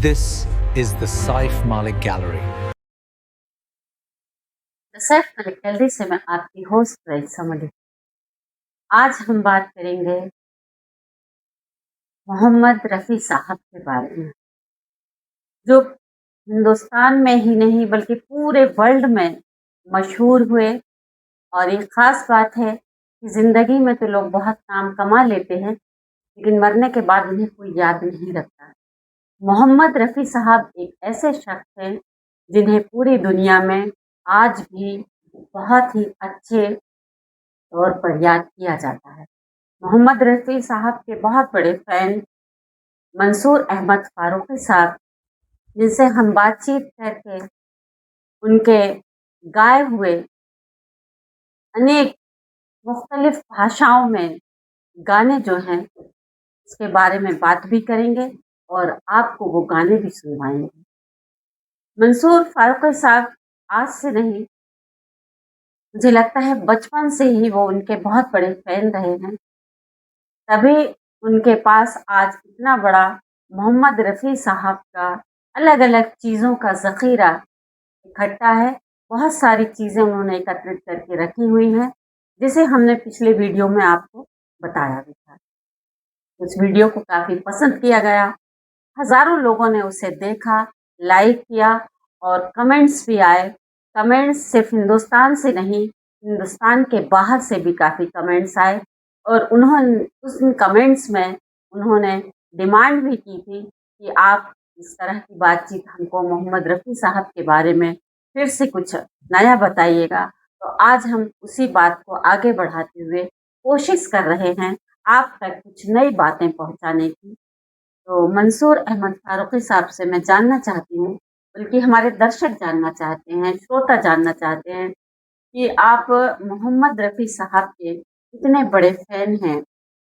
This is the Saif Malik Gallery. The Saif Malik gallery से मैं आपकी होस्ट रईसा मलिक। आज हम बात करेंगे मोहम्मद रफ़ी साहब के बारे में, जो हिंदुस्तान में ही नहीं बल्कि पूरे वर्ल्ड में मशहूर हुए। और एक ख़ास बात है कि ज़िंदगी में तो लोग बहुत नाम कमा लेते हैं, लेकिन मरने के बाद उन्हें कोई याद नहीं रखता। मोहम्मद रफ़ी साहब एक ऐसे शख्स हैं जिन्हें पूरी दुनिया में आज भी बहुत ही अच्छे तौर पर याद किया जाता है। मोहम्मद रफ़ी साहब के बहुत बड़े फ़ैन मंसूर अहमद फ़ारूक़ी साहब, जिनसे हम बातचीत करके उनके गाए हुए अनेक मुख्तलिफ भाषाओं में गाने जो हैं उसके बारे में बात भी करेंगे और आपको वो गाने भी सुनवाएंगे। मंसूर फ़ारूक़ी साहब आज से नहीं, मुझे लगता है बचपन से ही वो उनके बहुत बड़े फ़ैन रहे हैं, तभी उनके पास आज इतना बड़ा मोहम्मद रफ़ी साहब का अलग अलग चीज़ों का ज़ख़ीरा इकट्ठा है। बहुत सारी चीज़ें उन्होंने एकत्रित करके रखी हुई हैं, जिसे हमने पिछले वीडियो में आपको बताया भी था। उस वीडियो को काफ़ी पसंद किया गया, हज़ारों लोगों ने उसे देखा, लाइक किया और कमेंट्स भी आए। कमेंट्स सिर्फ हिंदुस्तान से नहीं, हिंदुस्तान के बाहर से भी काफ़ी कमेंट्स आए और उन कमेंट्स में उन्होंने डिमांड भी की थी कि आप इस तरह की बातचीत हमको मोहम्मद रफ़ी साहब के बारे में फिर से कुछ नया बताइएगा। तो आज हम उसी बात को आगे बढ़ाते हुए कोशिश कर रहे हैं आप तक कुछ नई बातें पहुंचाने की। तो मंसूर अहमद फ़ारूक़ी साहब से मैं जानना चाहती हूँ, बल्कि हमारे दर्शक जानना चाहते हैं, श्रोता जानना चाहते हैं कि आप मोहम्मद रफ़ी साहब के इतने बड़े फ़ैन हैं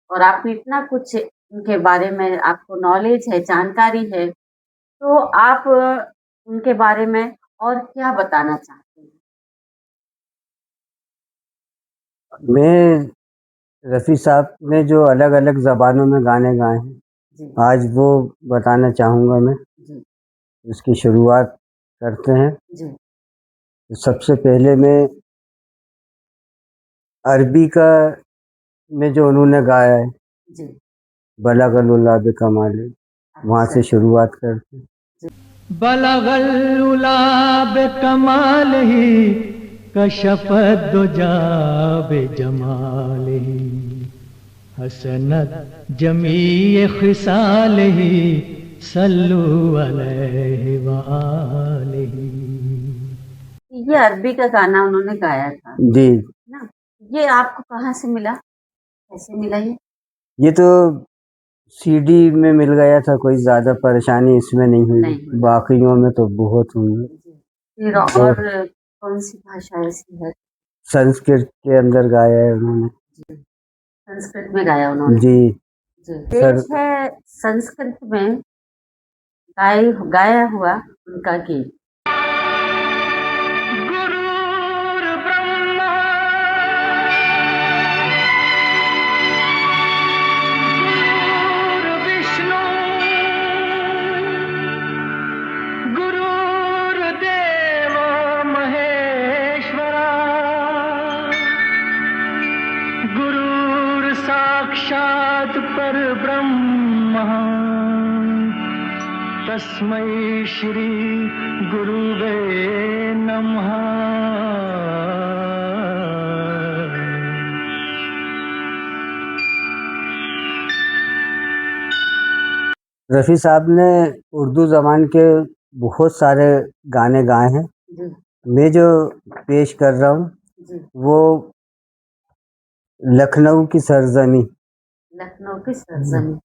और आपने इतना कुछ उनके बारे में आपको नॉलेज है, जानकारी है, तो आप उनके बारे में और क्या बताना चाहते हैं? मैं रफ़ी साहब ने जो अलग अलग ज़बानों में गाने गाए हैं, जी आज वो बताना चाहूँगा मैं। जी उसकी शुरुआत करते हैं। जी तो सबसे पहले मैं अरबी का में जो उन्होंने गाया है, जी बलगल उला बेकमाल, वहाँ से शुरुआत करते हैं। बलगल उला बेकमाल ही कशफत दुजा बेजमाल ही हसनत जमी खिसाल ही सल्लु अलैहि व आलिही। ये अरबी का गाना उन्होंने गाया था जी, ना? ये आपको कहाँ से मिला, कैसे मिला ये तो सीडी में मिल गया था, कोई ज़्यादा परेशानी इसमें नहीं हुई। नहीं हुई। बाकियों में तो बहुत हुई है। जी। फिर और कौन सी भाषा ऐसी है? संस्कृत के अंदर गाया है उन्होंने। संस्कृत में गाया उन्होंने। जी जी। सर, पेश है संस्कृत में गाया हुआ उनका गीत। गुरुर् ब्रह्मा गुरुर्विष्णु गुरुर्देव महेश्वरा गुरुर् साक्षात् परब्रह्म तस्मै श्री गुरुवे नमः। रफ़ी साहब ने उर्दू ज़बान के बहुत सारे गाने गाए हैं। जी मैं जो पेश कर रहा हूँ जी वो लखनऊ की सरजमी, लखनऊ की सरजमी।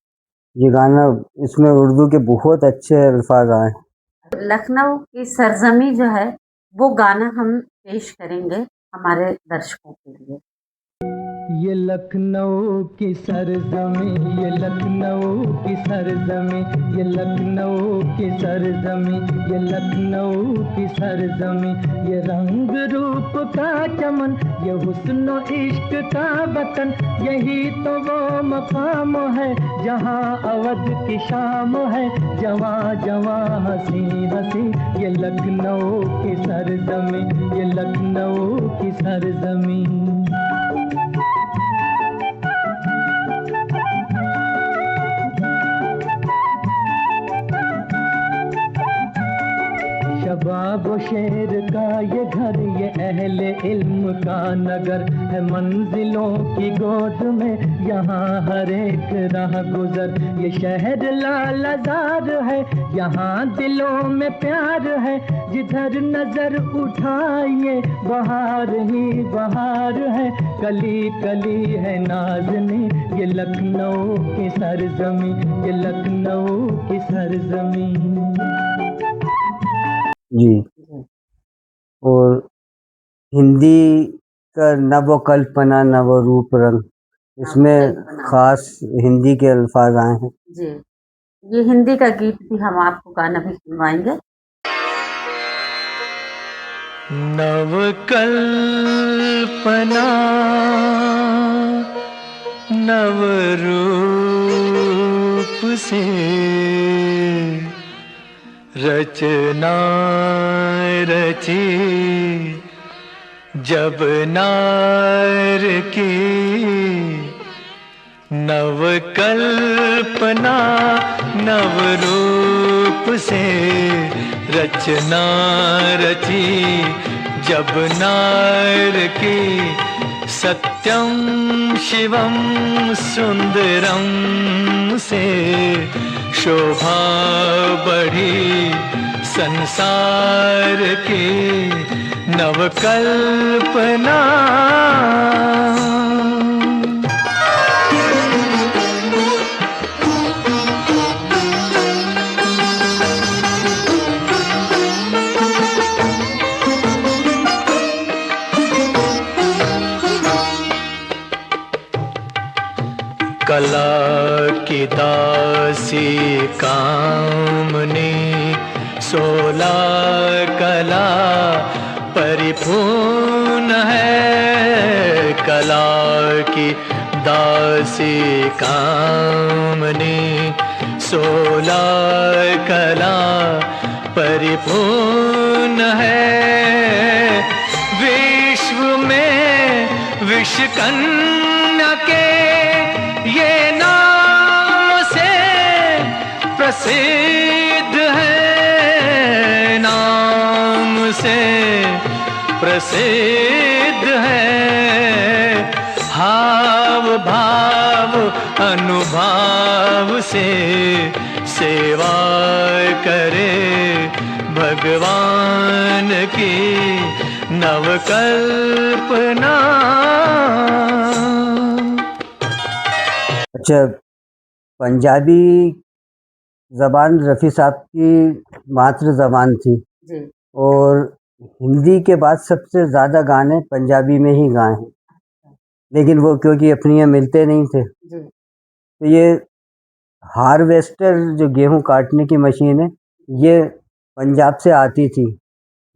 ये गाना, इसमें उर्दू के बहुत अच्छे अल्फाज आए हैं। लखनऊ की सरजमी जो है वो गाना हम पेश करेंगे हमारे दर्शकों के लिए। ये लखनऊ की सरजमी, ये लखनऊ की सरजमी, ये लखनऊ की सरजमी, ये लखनऊ की सरजमी, ये रंग रूप का चमन, ये हुस्न इश्क का वतन, यही तो वो मकाम है जहाँ अवध की शाम है, जवां जवां हंसी हंसी, ये लखनऊ की सरजमी, ये लखनऊ की सरजमी। शबाब शेर का ये घर, ये अहले इल्म का नगर है, मंजिलों की गोद में यहाँ हर एक राह गुजर, ये शहर लालजार है, यहाँ दिलों में प्यार है, जिधर नजर उठाइए बहार ही बहार है, कली कली है नाज़नी, ये लखनऊ की सरजमी, ये लखनऊ की सरजमी। जी। और हिंदी का नव कल्पना नव रूप रंग, इसमें खास हिंदी के अल्फाज आए हैं। जी, ये हिंदी का गीत भी हम आपको गाना भी सुनवाएंगे। नव कल्पना नव रूप से रचना रची जब नार की, नव कल्पना नव रूप से रचना रची जब नार की, सत्यम शिवम सुंदरम से शोभा बढ़ी संसार की, नवकल्पना। कला की दासी कामनी, 16 कला परिपूर्ण है, कला की दासी कामनी, 16 कला परिपूर्ण है, विश्व में विश्वकन्या के ये नाम से प्रसिद्ध है, नाम से प्रसिद्ध है, हाव भाव अनुभाव से सेवा करे भगवान की, नवकल्पना। अच्छा, पंजाबी ज़बान रफ़ी साहब की मातृ ज़बान थी जी, और हिंदी के बाद सबसे ज़्यादा गाने पंजाबी में ही गाए हैं, लेकिन वो क्योंकि अपनी यहाँ मिलते नहीं थे, जी, तो ये हार्वेस्टर जो गेहूं काटने की मशीन है, ये पंजाब से आती थी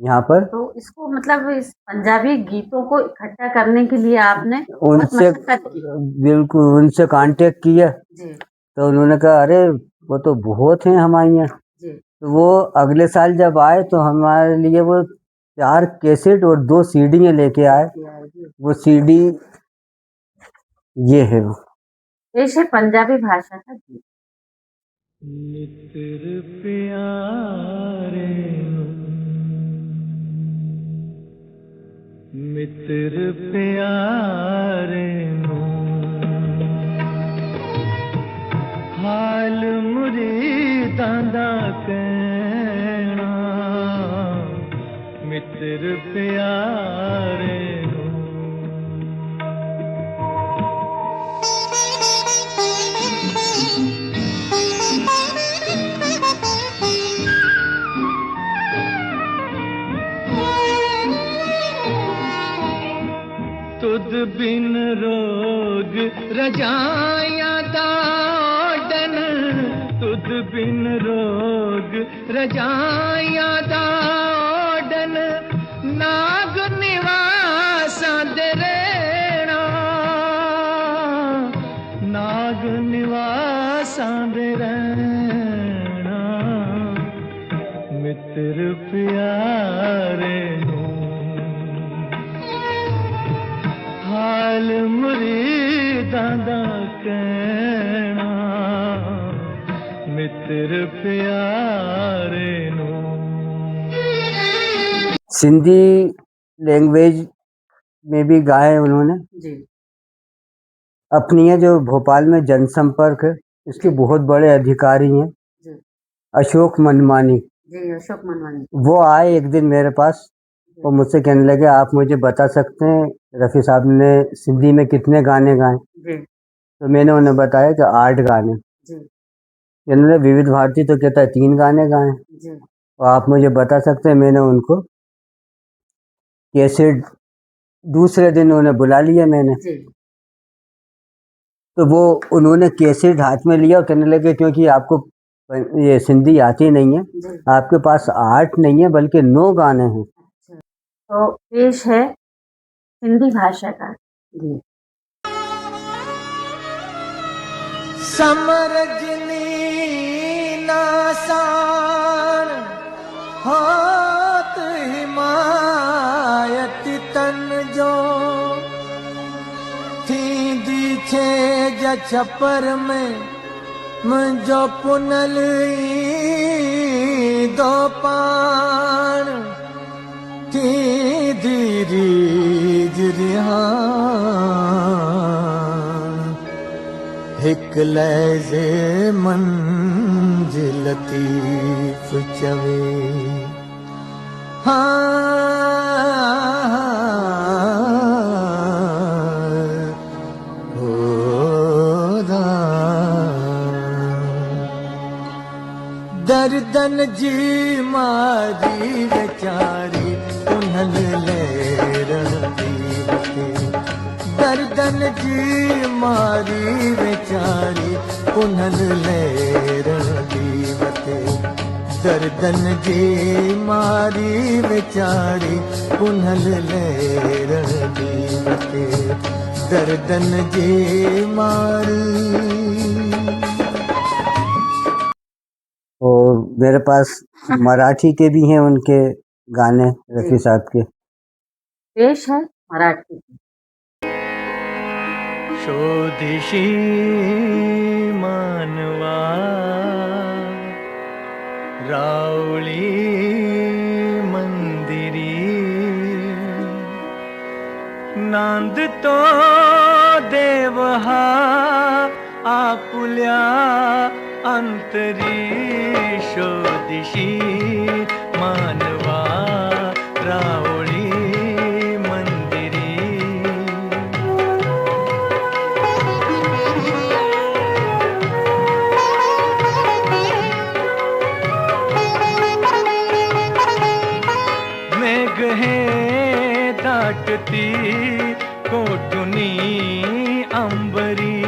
यहाँ पर। तो इसको मतलब इस पंजाबी गीतों को इकट्ठा करने के लिए आपने बहुत उनसे मशक्कत की। बिल्कुल उनसे कांटेक्ट किया, जी, तो उन्होंने कहा अरे वो तो बहुत हैं हमारे यहाँ। जी, तो वो अगले साल जब आए तो हमारे लिए वो 4 कैसेट और 2 सीडियाँ लेके आए। जी। वो सीडी ये है। वो पेश है पंजाबी भाषा का गीत। मित्र प्यारे मित्र प्यारे हाल मुरीदां दा कहना, मित्र प्यारे तुद बिन रजाया दाडन तुद बिन रोग रजाया दाडन नाग निवासा दे रहना नाग निवासा दे रहना मित्र प्यारे हाल मुरीदां दा कहना मित्र प्यारे नू। सिंधी लैंग्वेज में भी गाए उन्होंने जी अपनी है। जो भोपाल में जनसंपर्क है इसके बहुत बड़े अधिकारी हैं जी अशोक मनमानी। जी अशोक मनवानी। वो आए एक दिन मेरे पास और मुझसे कहने लगे आप मुझे बता सकते हैं रफ़ी साहब ने सिंधी में कितने गाने गाए। जी तो मैंने उन्हें बताया कि 8 गाने। जी इन्होंने विविध भारती तो कहता है 3 गाने गाए। जी और आप मुझे बता सकते हैं। मैंने उनको कैसेट दूसरे दिन उन्हें बुला लिया मैंने। जी तो वो उन्होंने कैसेट हाथ में लिया और कहने लगे क्योंकि आपको ये सिंधी आती नहीं है जी। आपके पास 8 नहीं है बल्कि 9 गाने हैं। तो पेश है हिंदी भाषा का गीत। समरजनी नासान हाथ हिमायत तन जो थींदी छे जा छपर में मुंहिंजो पुनल दो पाण थींदी रीज रिहान हिक लहज़े मंज़िल लतीफ़ चवे दर्दन जी मारी वेचारी उन्हल लहरंदी वते दर्दन जी मारी वेचारी उन्हल लहरंदी वते दर्दन जी मारी वेचारी उन्हल लहरंदी वते दर्दन जी मारी। और मेरे पास मराठी के भी हैं उनके गाने रफ़ी साहब के। पेश है मराठी की। शोधिशी मानवा रावळी मंदिरी नांद तो देवहा आपुल्या अंतरी शोधिशी मानवा रावळी मंदिरी मेघ हे दाटती कोटुनी अंबरी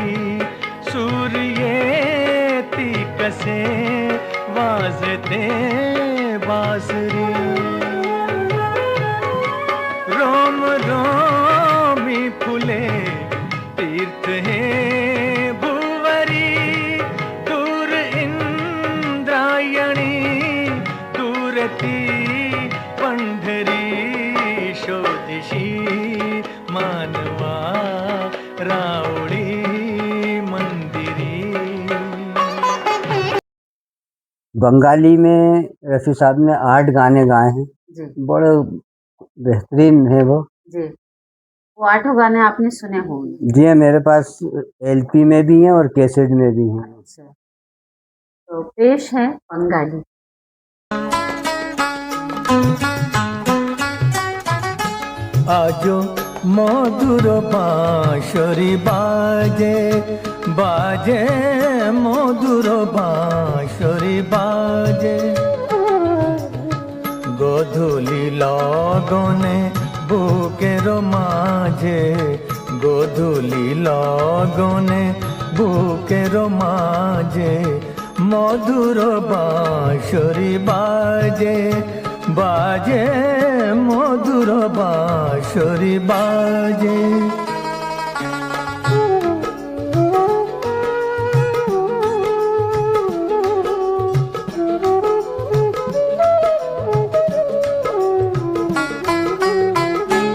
सूर्ये कसे वाजते बासरी रोम रोमी फुले तीर्थ है भुवरी दूर इंद्रायणी दूरती पंढरी शोधिशी मानवा रावळी बंगाली में रफ़ी साहब ने 8 गाने गाए हैं। जी बड़े बेहतरीन है वो। जी वो 8 गाने आपने सुने होंगे। जी मेरे पास एलपी में भी हैं और कैसेट में भी हैं। अच्छा तो पेश है बंगाली। आजो मधुर बांसुरी बाजे बाजे मधुर बांसुरी बाजे गोधूली लगने बुकेर माझे गोधूली लगने बुकेर माझे मधुर बांसुरी बाजे बाजे मधुर बांसुरी बाजे।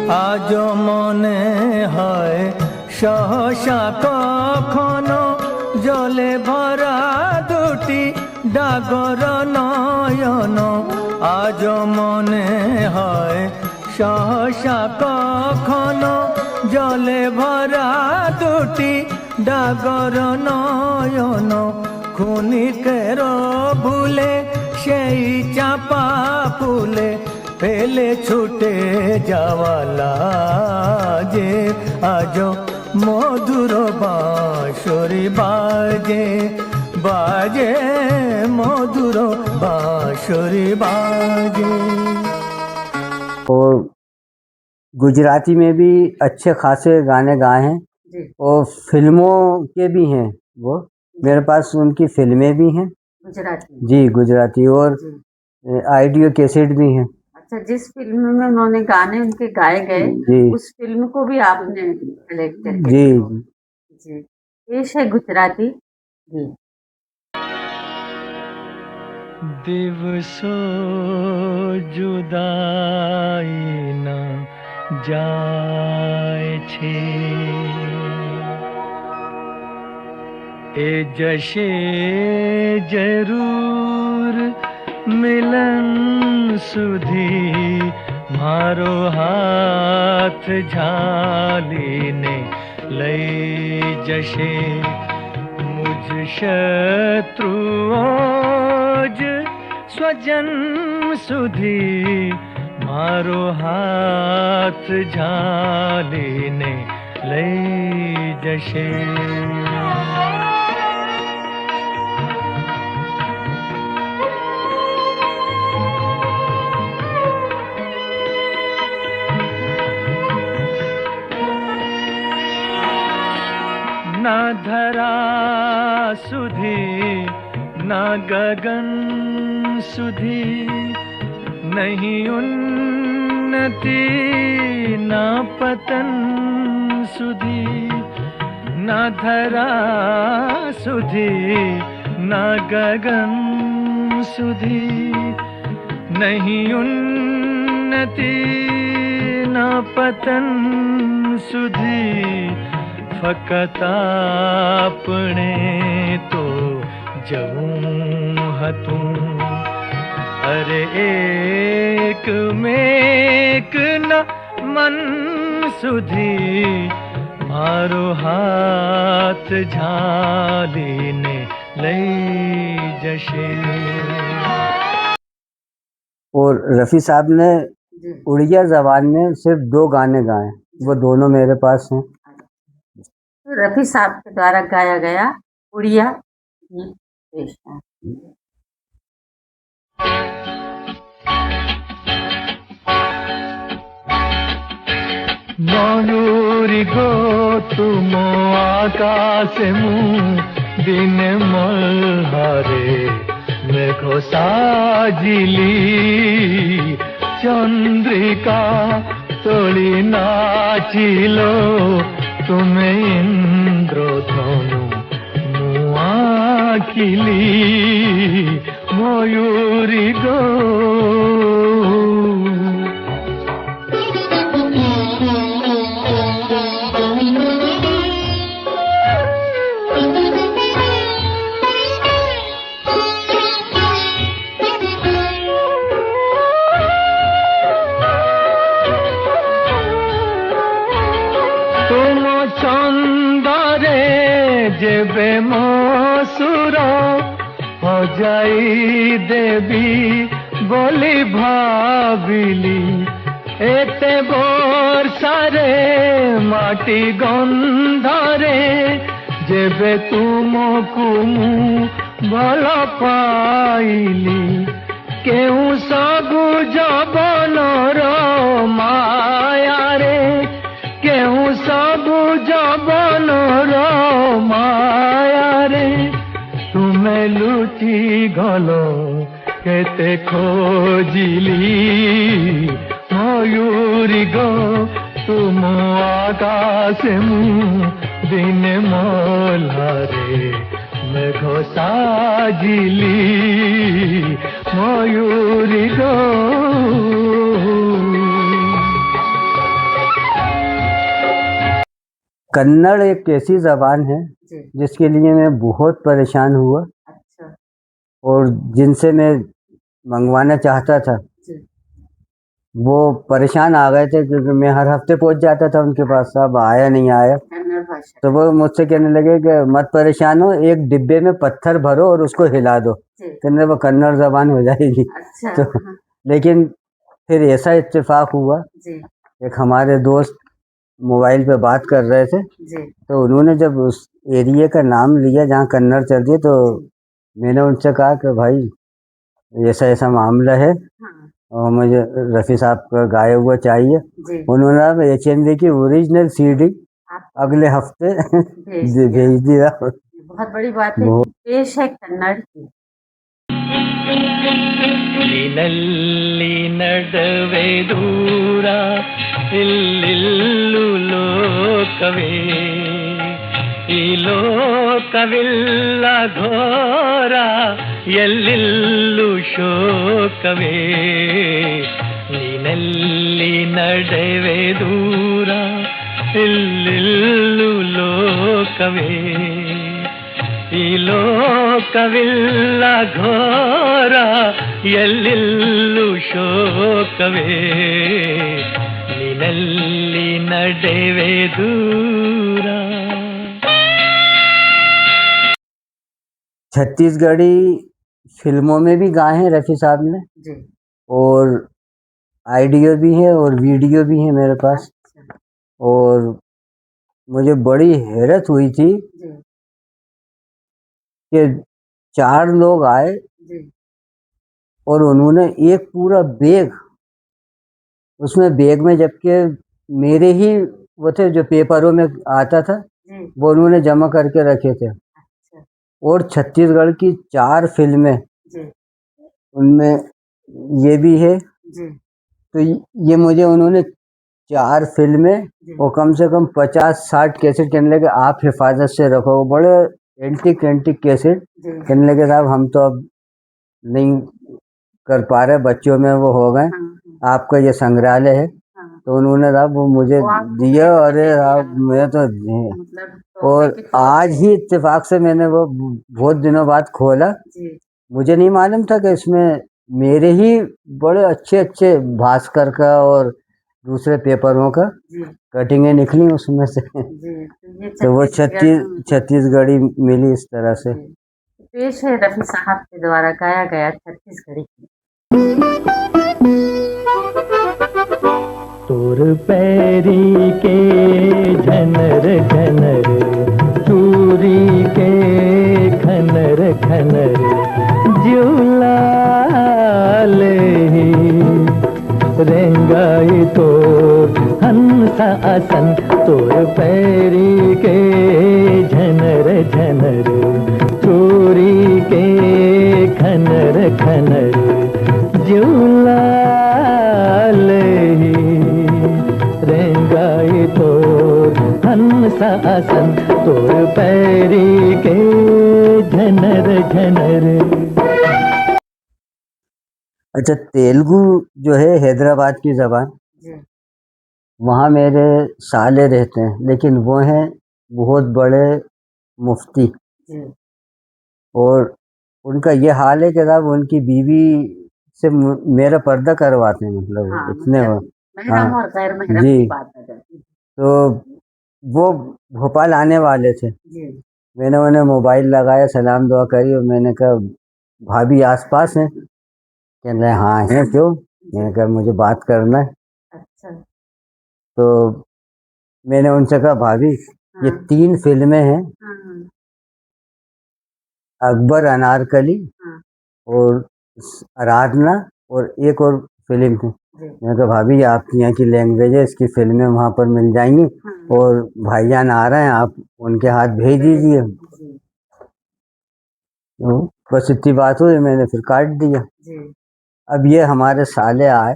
आज मने হয় सहसा कखनो जले भरा दुटी डागर नयन। आज मने হয় सहसा कखनो जले भरा दुटी डागर नयन। खुनिकेर भूले সেই चापा फूले पेले छूटे जावाला जे आज मधुर बांसुरी बाजे बाजे मधुर बांसुरी बाजे। और गुजराती में भी अच्छे खासे गाने गाए हैं जी और फिल्मों के भी हैं। वो मेरे पास उनकी फिल्में भी हैं गुजराती जी, गुजराती, और जी। ऑडियो कैसेट भी हैं अच्छा, जिस फिल्म में उन्होंने गाने उनके गाए गए जी उस फिल्म को भी आपने कलेक्ट करके जी। जी पेश है गुजराती गीत। दिवसो जुदाई न जाए छे ए जशे जरूर मिलन सुधी मारो हाथ झालीने लई जशे मुझ शत्रुओ स्वजन सुधी मारो हाथ झालीने लई जशे। न धरा सुधी न गगन सुधी नहीं उन्नति न पतन सुधी। न धरा सुधी न गगन सुधी नहीं उन्नति न पतन सुधी। फकत आपणे तो जवूं हतूं अरे एक मेक न मन सुधी मारो हाथ झालीने लई जशे। और रफ़ी साहब ने जी उड़िया ज़बान में सिर्फ 2 गाने गाए, वो दोनों मेरे पास हैं। तो रफ़ी साहब के द्वारा गाया गया उड़िया गीत पेश है। मयूरी गो तुम आकाश मुँह दिन मल्हारे मेघ साजिली चंद्रिका तोली नाचिलो तुमे इंद्रधनु मुआकिली मयूरी गो। जेबे मसुर हो जाई देवी बोली भाविली एते वर्षारे माटी गंधारे जेबे तुमको मु भल पाइली केउ सबु जबनर माया रे केउ सबु ଭାବନର ମାୟାରେ ତୁମେ ଲୁଚି ଗଲ କେତେ ଖୋଜିଲି ମୟୂରୀ ଗো ତୁମ ଆକାଶେ ମୁଁ ଦିନେ ମଲାରେ মেঘ সাজিলি ময়ূরী গো कन्नड़ एक ऐसी जबान है जी। जिसके लिए मैं बहुत परेशान हुआ अच्छा। और जिनसे मैं मंगवाना चाहता था जी। वो परेशान आ गए थे क्योंकि मैं हर हफ्ते पहुंच जाता था उनके पास, अब आया नहीं आया। कन्नड़ भाषा। तो वो मुझसे कहने लगे कि मत परेशान हो, एक डिब्बे में पत्थर भरो और उसको हिला दो, जी। कहने वो कन्नड़ जबान हो जाएगी। अच्छा। तो हाँ। लेकिन फिर ऐसा इत्तेफाक हुआ, जी। एक हमारे दोस्त मोबाइल पे बात कर रहे थे, जी। तो उन्होंने जब उस एरिया का नाम लिया जहाँ कन्नड़ चलती है, तो मैंने उनसे कहा कि भाई ऐसा ऐसा मामला है हाँ। और मुझे रफ़ी साहब का गाया हुआ चाहिए। जी। उन्होंने HMV की ओरिजिनल CD अगले हफ्ते भेज दिया। बहुत बड़ी बात है। पेश है कन्नड़ की। ಲಿನಲ್ಲಿ ನಡುವೆ ದೂರ ಇಲ್ಲಿಲ್ಲು ಲೋಕವೇ ಈ ಲೋಕವಿಲ್ಲ ಘೋರ ಎಲ್ಲಿಲ್ಲು ಶೋಕವೇ ನೀನಲ್ಲಿ ನಡುವೆ ದೂರ ಇಲ್ಲಿಲ್ಲು ಲೋಕವೇ ಈ ಲೋಕವಿಲ್ಲ ಘೋರ ಎಲ್ಲಿಲ್ಲು ಶೋಕವೇ ನಿನಲ್ಲಿ ನಡೆವೆ ದೂರ। छत्तीसगढ़ी फिल्मों में भी गाए हैं रफ़ी साहब ने, जी। और ऑडियो भी है और वीडियो भी है मेरे पास। और मुझे बड़ी हैरत हुई थी जी। कि 4 लोग आए जी। और उन्होंने एक पूरा बैग, उसमें बैग में जबकि मेरे ही वो थे जो पेपरों में आता था, जी। वो उन्होंने जमा करके रखे थे। अच्छा। और छत्तीसगढ़ की 4 फिल्में, जी। उनमें ये भी है। जी। तो ये मुझे उन्होंने 4 फिल्में और कम से कम 50-60 कैसेट कहने लगे आप हिफाजत से रखो। बड़े एंटिक कैसेट जी। कहने लगे साहब हम तो अब नहीं कर पा रहे, बच्चों में वो हो गए, हाँ। आपका ये संग्रहालय है। हाँ। तो उन्होंने साहब वो मुझे वो आपको दिया। कैसे अरे दे दिया? साहब मैं तो मतलब और तोहफे के तौर आज पे। ही इत्तेफाक से मैंने वो बहुत दिनों बाद खोला। जी। मुझे नहीं मालूम था कि इसमें मेरे ही बड़े अच्छे अच्छे भास्कर का और दूसरे पेपरों का जी। कटिंगें निकली उसमें से। जी। ये तो वो छत्तीसगढ़ में छत्तीसगढ़ी मिली इस तरह से। जी। पेश है रफ़ी साहब के द्वारा गाया गया छत्तीसगढ़ी गीत। तोर पैरी के झनर झनर चूरी के खनर खनर जुलाले रेंगाई तोर हंसा आसन। तोर पैरी के झनर झनर चूरी के खनर खनर जुलाले रेंगाई तोर हंसा आसन। तोर पैरी के झनर झनर। अच्छा, तेलुगु जो है हैदराबाद की ज़बान, जी। वहाँ मेरे साले रहते हैं, लेकिन वो हैं बहुत बड़े मुफ्ती। जी। और उनका ये हाल है कि साहब उनकी बीवी से मेरा पर्दा करवाते हैं, मतलब हाँ, इतने वो। मतलब महरम और गैर महरम जी। की बात आ जाती है। तो वो भोपाल आने वाले थे। जी। मैंने उन्हें मोबाइल लगाया, सलाम दुआ करी और मैंने कहा भाभी आसपास हैं? कहने लगे हाँ हैं, क्यों? मैंने कहा मुझे बात करना है। अच्छा। तो मैंने उनसे कहा भाभी ये हाँ। 3 फिल्में हैं, हाँ। अकबर, अनारकली हाँ। और आराधना, और एक और फिल्म थी। जी मैंने कहा भाभी आपकी यहाँ की लैंग्वेज है, इसकी फिल्में वहाँ पर मिल जाएंगी हाँ और भाईजान आ रहे हैं, आप उनके हाथ भेज दीजिए। जी तो बस इतनी बात हुई, मैंने फिर काट दिया। जी अब ये हमारे साले आए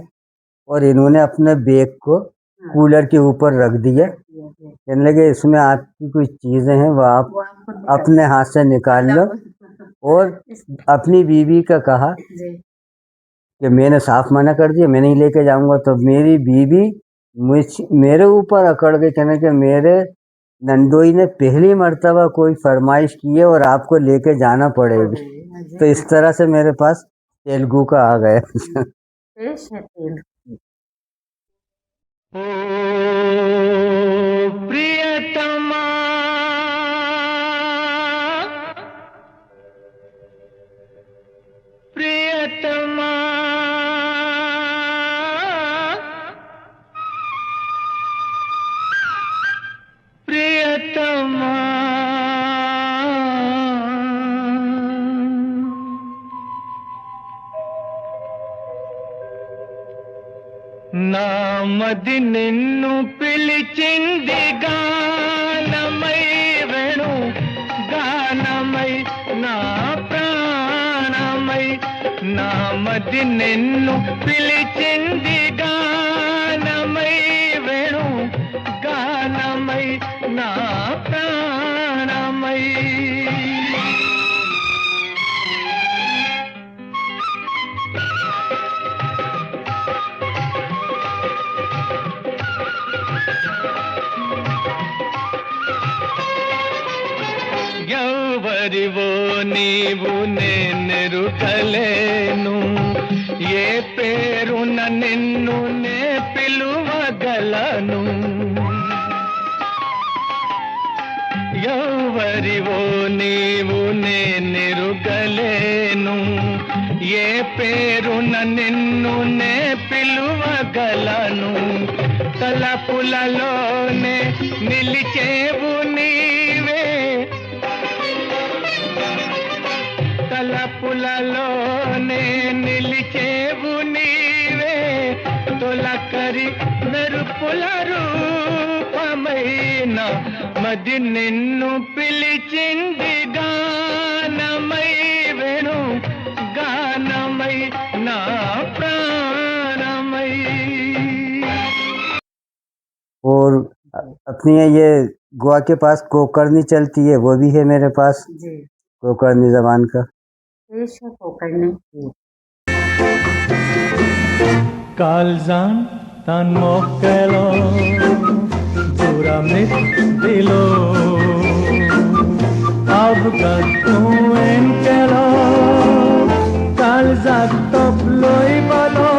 और इन्होंने अपने बैग को हाँ कूलर के ऊपर रख दिया। जी जी कहने लगे इसमें आपकी कुछ चीज़ें हैं वो आप वो आपको दिक्कत अपने हाथ से निकाल लो। और इस- अपनी बीवी का कहा जी कि मैंने साफ मना कर दिया, मैं नहीं लेके जाऊंगा। तो मेरी बीवी मेरे ऊपर अकड़ गई, कहने के मेरे नंदोई ने पहली मर्तबा कोई फरमाइश की है और आपको लेके जाना पड़ेगी। तो इस तरह से मेरे पास तेलुगु का आ गया। पेश है तेल ओ प्रियतमा प्रियतमा प्रियतमा నామది నిన్ను పిలిచింది గానమై వేణు గానమై నా ప్రాణమై నామది నిన్ను పిలిచింది గానమై వేణు గానమై నా ప్రాణమై ఎవరివో నీవు నేనెరుకలేను ఏ పేరున నిన్ను నే పిలువగలను ఎవరివో నీవు నేనెరుకలేను ఏ పేరున నిన్ను నే పిలువగలను తలపులలోనే నిలిచేవు నీవే తలపులలోనే నిలిచేవు నీవే తొలకరి మెరుపుల రూపమైన మది నిన్ను పిలిచింది గానమై వేణు గానమై నా ప్రాణమై और अपनी ये गोवा के पास कोकरनी चलती है, वो भी है मेरे पास, जी कोकरनी जबान का। पेश है कोकणनी कालजान tan mokkelo duramit dilo avgat tuen kelo kalzak toploi balo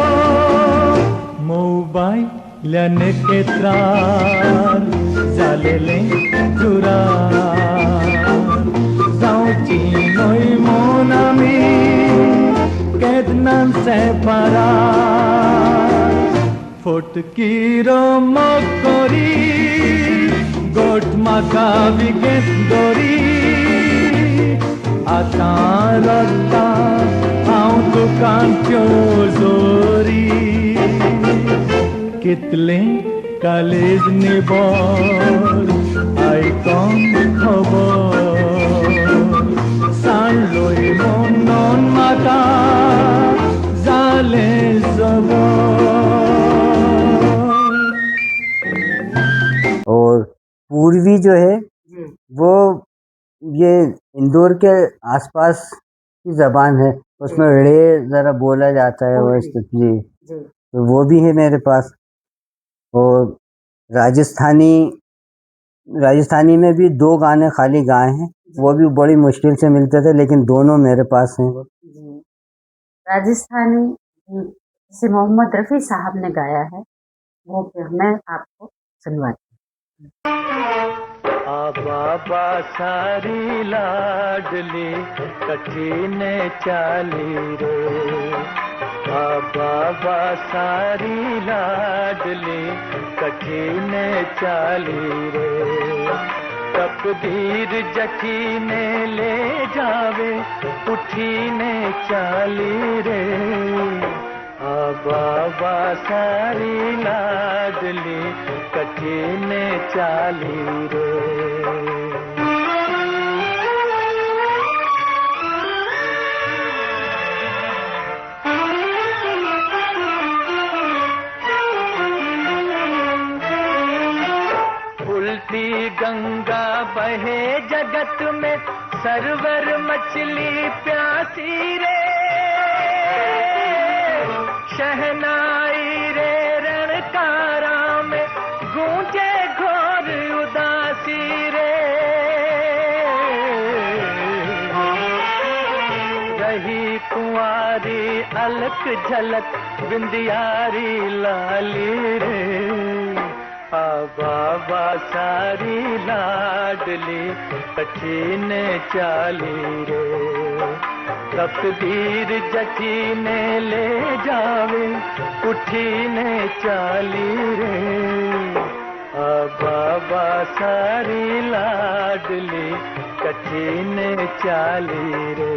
mobile lane ketrar zalele durar sauti noi monami kednan separar ফটকিরো মকরি গোট মাকা বিগেত দরি আতারতা আউ দুকান চোজরি কিতলে কালেজ নিবর আইকন খবর সানলই মনন মাতা জালে জবর। और पूर्वी जो है जी वो ये इंदौर के आसपास की ज़बान है, उसमें रे ज़रा बोला जाता है। वो जी जी, जी तो वो भी है मेरे पास। और राजस्थानी में भी 2 गाने खाली गाए हैं, वो भी बड़ी मुश्किल से मिलते थे, लेकिन दोनों मेरे पास हैं। जी राजस्थानी गीत जिसे मोहम्मद रफ़ी साहब ने गाया है वो फिर मैं आपको सुनवाती बाबा सारी लाडली कठिने चाली रे बाबा सारी लाडली कठिने चाली रे तकदीर जखीने ले जावे उठीने चाली रे बाबा सारी लाडली कठिने चाली रे। उल्टी गंगा बहे जगत में सरवर मछली प्यासी रे। शहनाई रे रणकारा में गूंजे घोर उदासी रे। रही कुंवारी अलख झलक बिंदियारी लाली रे। बाबा सारी लाडली कठिने चाली रे। तकदीर जठीने ले जावे उठीने चाली रे। बाबा सारी लाडली कठिने चाली रे।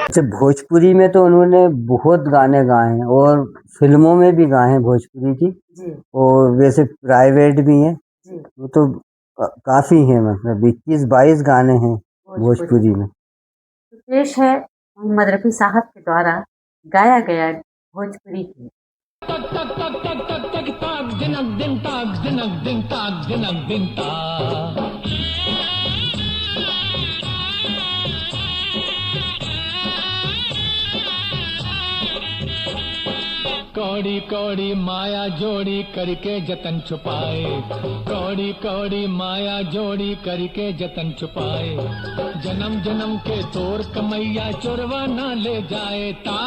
अच्छा, भोजपुरी में तो उन्होंने बहुत गाने गाए हैं और फिल्मों में भी गाए हैं भोजपुरी की जी और वैसे प्राइवेट भी हैं। जी वो तो काफ़ी हैं, मतलब 21-22 गाने हैं भोजपुरी में। तो पेश है मोहम्मद रफ़ी साहब के द्वारा गाया गया भोजपुरी गीत। तक तक तक तक तक तक ताक दिनक दिन ताक दिनक दिन ताक दिनक दिन ताक। कौड़ी कौड़ी माया जोड़ी करके जतन छुपाए। कौड़ी कौड़ी माया जोड़ी करके जतन छुपाए। जन्म जन्म के तोर कमैया चोरवा न ले जाए ता।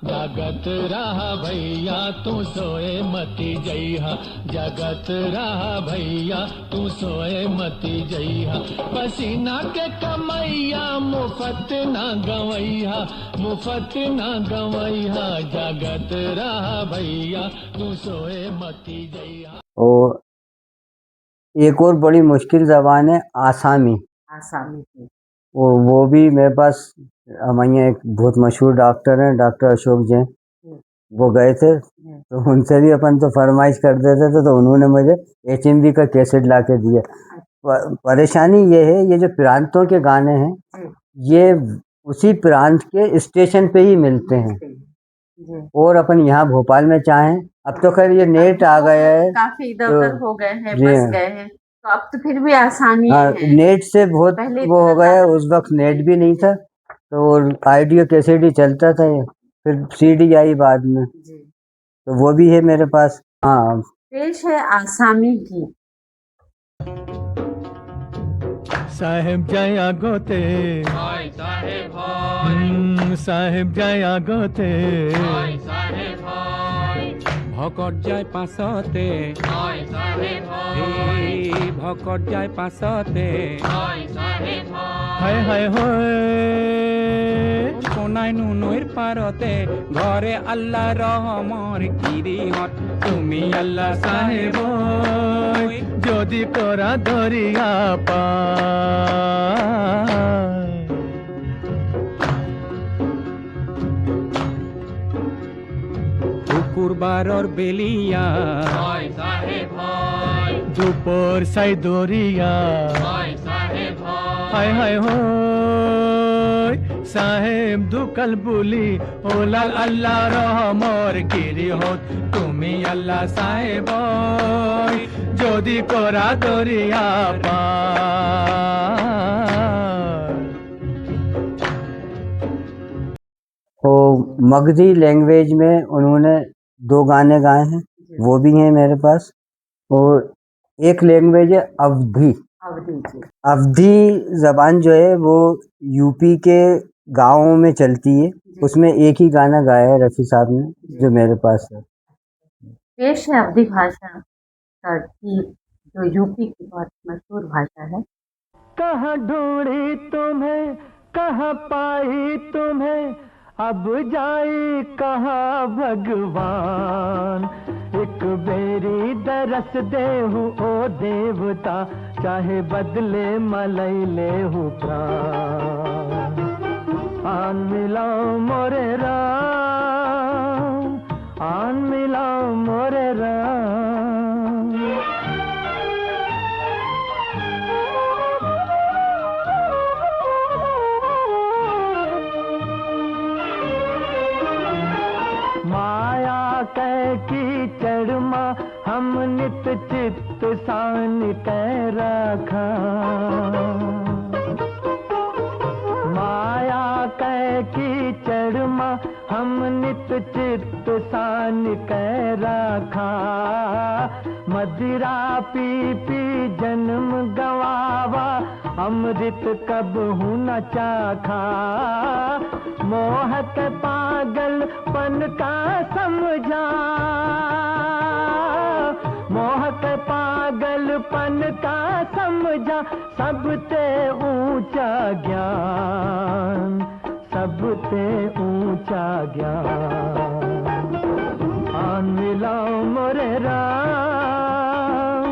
जगत रहा भैया तू सोए मती जइहा। जगत रहा भैया तू सोए मती जइहा। पसीना के कमैया मुफत ना गवैहा। मुफत ना गवैहा। जगत रहा भैया तू सोए मती जइहा। और एक और बड़ी मुश्किल ज़बान है आसामी। आसामी की वो भी मेरे पास, हमारे यहाँ एक बहुत मशहूर डॉक्टर हैं, डॉक्टर अशोक जैन, वो गए थे तो उनसे भी अपन तो फरमाइश कर देते थे, तो उन्होंने मुझे HMV का कैसेट ला के दिया। परेशानी ये है, ये जो प्रांतों के गाने हैं ये उसी प्रांत के स्टेशन पे ही मिलते हैं। जी और अपन यहाँ भोपाल में चाहें, अब तो खैर ये नेट आ गया है, काफी इधर तो उधर हो गए हैं, जी बस हाँ। गए हैं, तो अब तो फिर भी आसानी हाँ, है। नेट से बहुत पहले वो हो इतना गया, ज्यादा उस वक्त नेट भी नहीं था तो ऑडियो कैसेट ही चलता था ये, फिर CD आई बाद में, जी तो वो भी है मेरे पास। हाँ, पेश है आसामी गीत। साहेब जया गोते साहेब जया गोते ভকত যায় পাছতে ভকত যায় পাছতে হায় হায় হয় সোনাই নুনৈৰ পাৰতে ঘৰে আল্লাহ ৰহমৰ গিৰিহঁত তুমি আল্লাহ সাহেব যদি করা দরিয়া পায়। শুকুৰবাৰৰ বেলিয়া দুপর সাই দরিয়া হায় হায় হয় সাহেব দুকাল বুলি ওলাল আল্লাহ রহমর গিরিহত তুমি আল্লাহ সাহেব যদি করা দরিয়া পায়। तो मगधी लैंग्वेज में उन्होंने 2 गाने गाए हैं, वो भी हैं मेरे पास। और एक लैंग्वेज है अवधी। अवधि जी अवधी ज़बान जो है वो यूपी के गाँवों में चलती है, उसमें एक ही गाना गाया है रफ़ी साहब ने जो मेरे पास है। पेश है अवधी भाषा का गीत जो यूपी की बहुत मशहूर भाषा है। कहाँ ढूंढी तुम्हें कहाँ पाई तुम्हें अब जाई कहाँ भगवान। एक बेरी दरस देहु ओ देवता चाहे बदले मलई लेहु प्राण। आन मिलाओ मोरे राम नित चित्त सान कै रखा। माया कै कीचड़ मां हम नित चित्त सान कै रखा। मदिरा पी पी जन्म गवावा अमृत कब हूँ न चाखा। मोह के पागलपन का समझा, मोह के पागलपन का समझा। सबते ऊंचा ज्ञान, सबते ऊंचा ज्ञान। आन मिलाओ मोरे राम,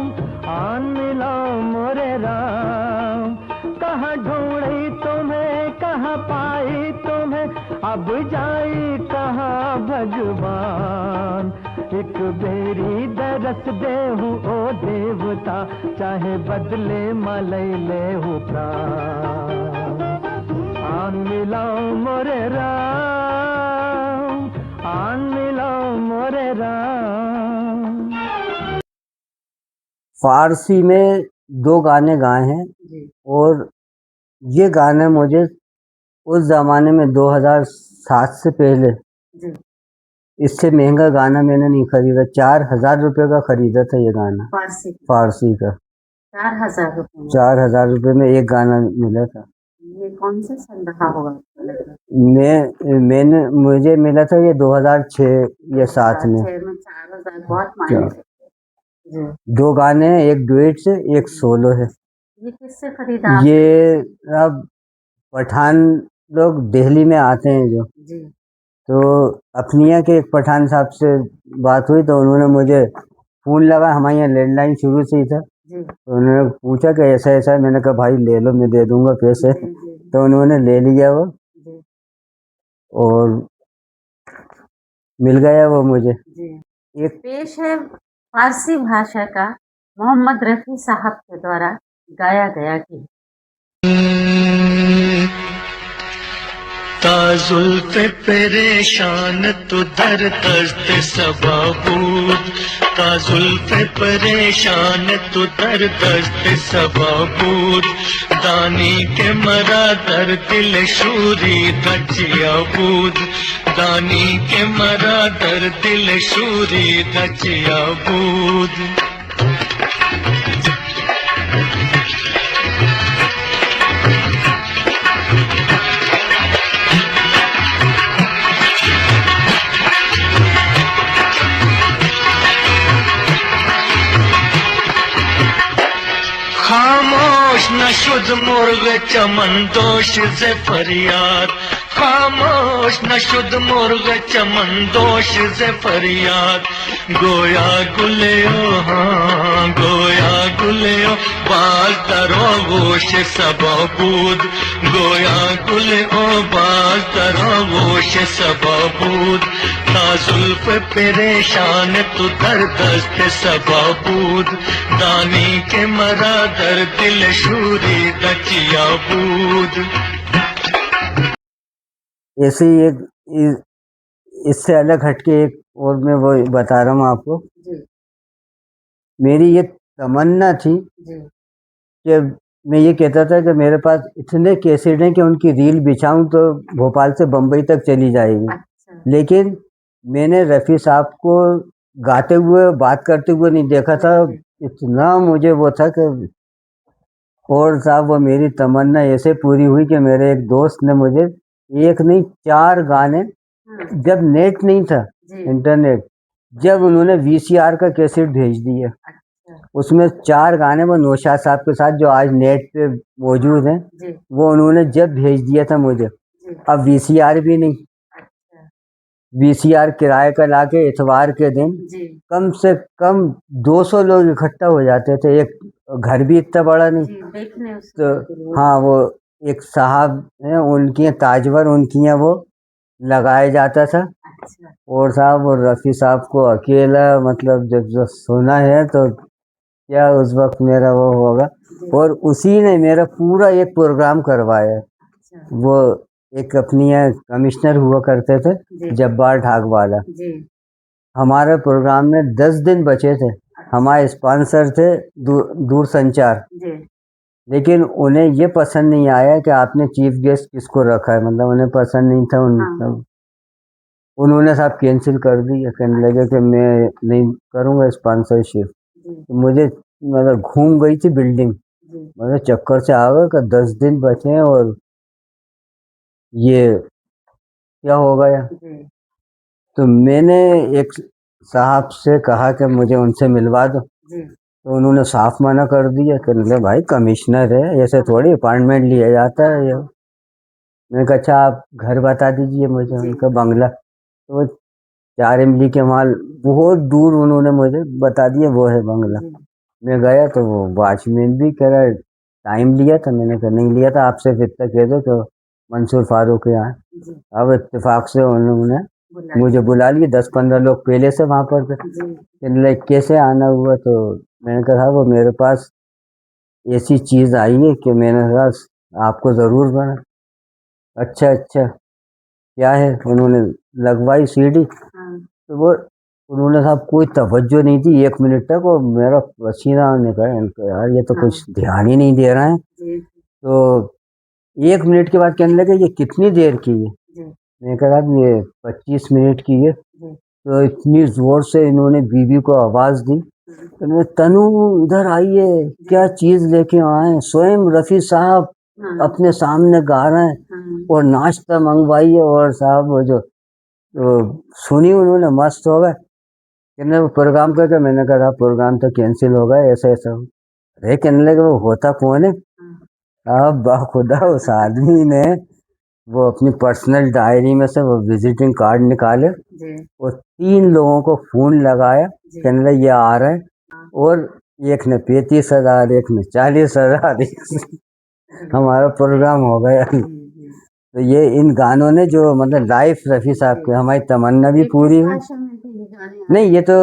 आन मिलाओ मोरे राम। कहाँ ढूंढी तुम्हें, कहाँ पाई तुम्हें, अब जाई कहाँ भगवान। एक बेरी दरस देहूँ ओ देवता, चाहे बदले मलई लेहूँ प्राण। आन मिलाओ मोरे राम, आन मिलाओ मोरे राम। फारसी में 2 गाने गाए हैं जी और ये गाने मुझे उस ज़माने में 2007 से पहले जी। इससे महंगा गाना मैंने नहीं खरीदा। 4000 रुपये का खरीदा था ये गाना, फारसी फारसी का। 4000 रुपये में। 4000 रुपये में एक गाना मिला था। ये कौन सा सन रहा होगा आपको लग रहा है? मैंने मुझे मिला था ये 2006 या 7 में। 2006 में 4000 बहुत मायने रखते हैं। जी 2 गाने हैं, एक डुएट से एक सोलो है। ये किससे खरीदा आपने? ये अब पठान लोग दिल्ली में आते हैं जो, जी तो अपनिया के एक पठान साहब से बात हुई तो उन्होंने मुझे फ़ोन लगा। हमारे यहाँ लैंडलाइन शुरू से ही था, जी तो उन्होंने पूछा कि ऐसा ऐसा है। मैंने कहा भाई ले लो, मैं दे दूंगा पैसे। जी जी तो उन्होंने ले लिया वो जी और मिल गया वो मुझे। जी। एक पेश है फारसी भाषा का मोहम्मद रफ़ी साहब के द्वारा गाया गया गीत। ताजुल्फ़े परेशान तो दर दस्त सबाबूद। ताजुल्फ़े परेशान तो दर दस्त सबाबूद। दानी के मरा दर दिल शूरी दचिया बूद। दानी के मरा दर दिल शूरी दचिया बूद। खामोश न शुद्ध मुर्ग चमन दोष से फरियाद। खामोश न शुद्ध मुर्ग चमन दोष से फरियाद। गोया गुलियो हाँ गोया गुलियो बाल तरो गोश सबूद। गोया गुलियो बाल तरो गोश सबूद। ताजुल्फ परेशान तू दर दस्त सबूद। दानी के मरा दर दिल शूरी दचिया बूद। ऐसे ही इससे अलग हटके एक और मैं वो बता रहा हूँ आपको। जी मेरी ये तमन्ना थी जी कि मैं ये कहता था कि मेरे पास इतने कैसेट हैं कि उनकी रील बिछाऊं तो भोपाल से बम्बई तक चली जाएगी। अच्छा लेकिन मैंने रफ़ी साहब को गाते हुए बात करते हुए नहीं देखा था। इतना मुझे वो था कि और साहब वो मेरी तमन्ना ऐसे पूरी हुई कि मेरे एक दोस्त ने मुझे एक नहीं 4 गाने, हाँ जब नेट नहीं था जी इंटरनेट, जब उन्होंने वीसीआर का कैसेट भेज दिया, अच्छा उसमें 4 गाने वो नौशाद साहब के साथ जो आज नेट पे मौजूद हैं, जी वो उन्होंने जब भेज दिया था मुझे। जी अब वीसीआर भी नहीं, अच्छा वीसीआर किराए का लाके इतवार के दिन जी कम से कम 200 लोग इकट्ठा हो जाते थे। एक घर भी इतना बड़ा नहीं, जी देखने तो उसके लिए। हाँ वो एक साहब हैं उनकी ताजवर उनकी यहाँ वो लगाया जाता था। अच्छा और साहब वो रफ़ी साहब को अकेला मतलब जब सुना है तो क्या उस वक्त मेरा वो होगा। जी और उसी ने मेरा पूरा एक प्रोग्राम करवाया। अच्छा वो एक अपनी यहाँ कमिश्नर हुआ करते थे जी जब्बार ढाक वाला। जी हमारे प्रोग्राम में 10 दिन बचे थे हमारे स्पॉन्सर थे दूरसंचार, जी लेकिन उन्हें ये पसंद नहीं आया कि आपने चीफ गेस्ट किसको रखा है, मतलब उन्हें पसंद नहीं था हाँ उन्होंने साहब कैंसिल कर दी, कहने लगे कि मैं नहीं करूँगा स्पॉन्सरशिप। जी तो मुझे मतलब घूम गई थी बिल्डिंग, जी मतलब चक्कर से आ गए कि 10 दिन बचे हैं और ये क्या हो गया। जी तो मैंने एक साहब से कहा कि मुझे उनसे मिलवा दो, जी तो उन्होंने साफ मना कर दिया, कहने लगे भाई कमिश्नर है, ऐसे थोड़ी अपॉइंटमेंट लिया जाता है। ये मैंने कहा अच्छा आप घर बता दीजिए मुझे, जी उनका बंगला। तो वो 4 इमली के माल बहुत दूर उन्होंने मुझे बता दिया वो है बंगला। जी मैं गया तो वो वॉचमैन भी कह रहा है टाइम लिया था, मैंने कहा नहीं लिया था, आपसे फिर तक कह दो कि मंसूर फारूक यहाँ है। जी अब इत्तेफाक से उन्होंने बुला मुझे बुला लिया, 10-15 लोग पहले से वहाँ पर थे। जी कहने लगे कैसे आना हुआ, तो मैंने कहा था वो मेरे पास ऐसी चीज़ आई है कि मैंने कहा आपको ज़रूर बना। अच्छा अच्छा क्या है, उन्होंने लगवाई सीढ़ी। हाँ तो वो उन्होंने साहब कोई तवज्जो नहीं थी 1 मिनट तक, और मेरा पसीना निकला, इनको यार ये तो हाँ कुछ ध्यान ही नहीं दे रहे हैं। जी तो 1 मिनट के बाद कहने लगे ये कितनी देर की है, जी मैंने कहा ये 25 मिनट की है। जी तो इतनी जोर से इन्होंने बीवी को आवाज दी, तो मैं तनु इधर आइए, क्या चीज लेके आए, स्वयं रफी साहब हाँ अपने सामने गा रहे हैं हाँ और नाश्ता मंगवाइए, और साहब वो जो तो सुनी उन्होंने, मस्त हो गए। कहने वो प्रोग्राम करके, मैंने कहा प्रोग्राम तो कैंसिल हो गया ऐसा ऐसा। अरे कहने लगे वो होता कौन है। हाँ अब बाखुदा उस आदमी ने वो अपनी पर्सनल डायरी में से वो विजिटिंग कार्ड निकाले जी और 3 लोगों को फोन लगाया, जी कहने लगे ये आ रहे हैं, हाँ और एक ने 35,000, एक ने 40,000, हमारा प्रोग्राम हो गया। जी तो ये इन गानों ने जो मतलब लाइफ रफ़ी साहब की हमारी तमन्ना भी ये किस पूरी हुई। भाषा में थे ये गाने आप? नहीं ये तो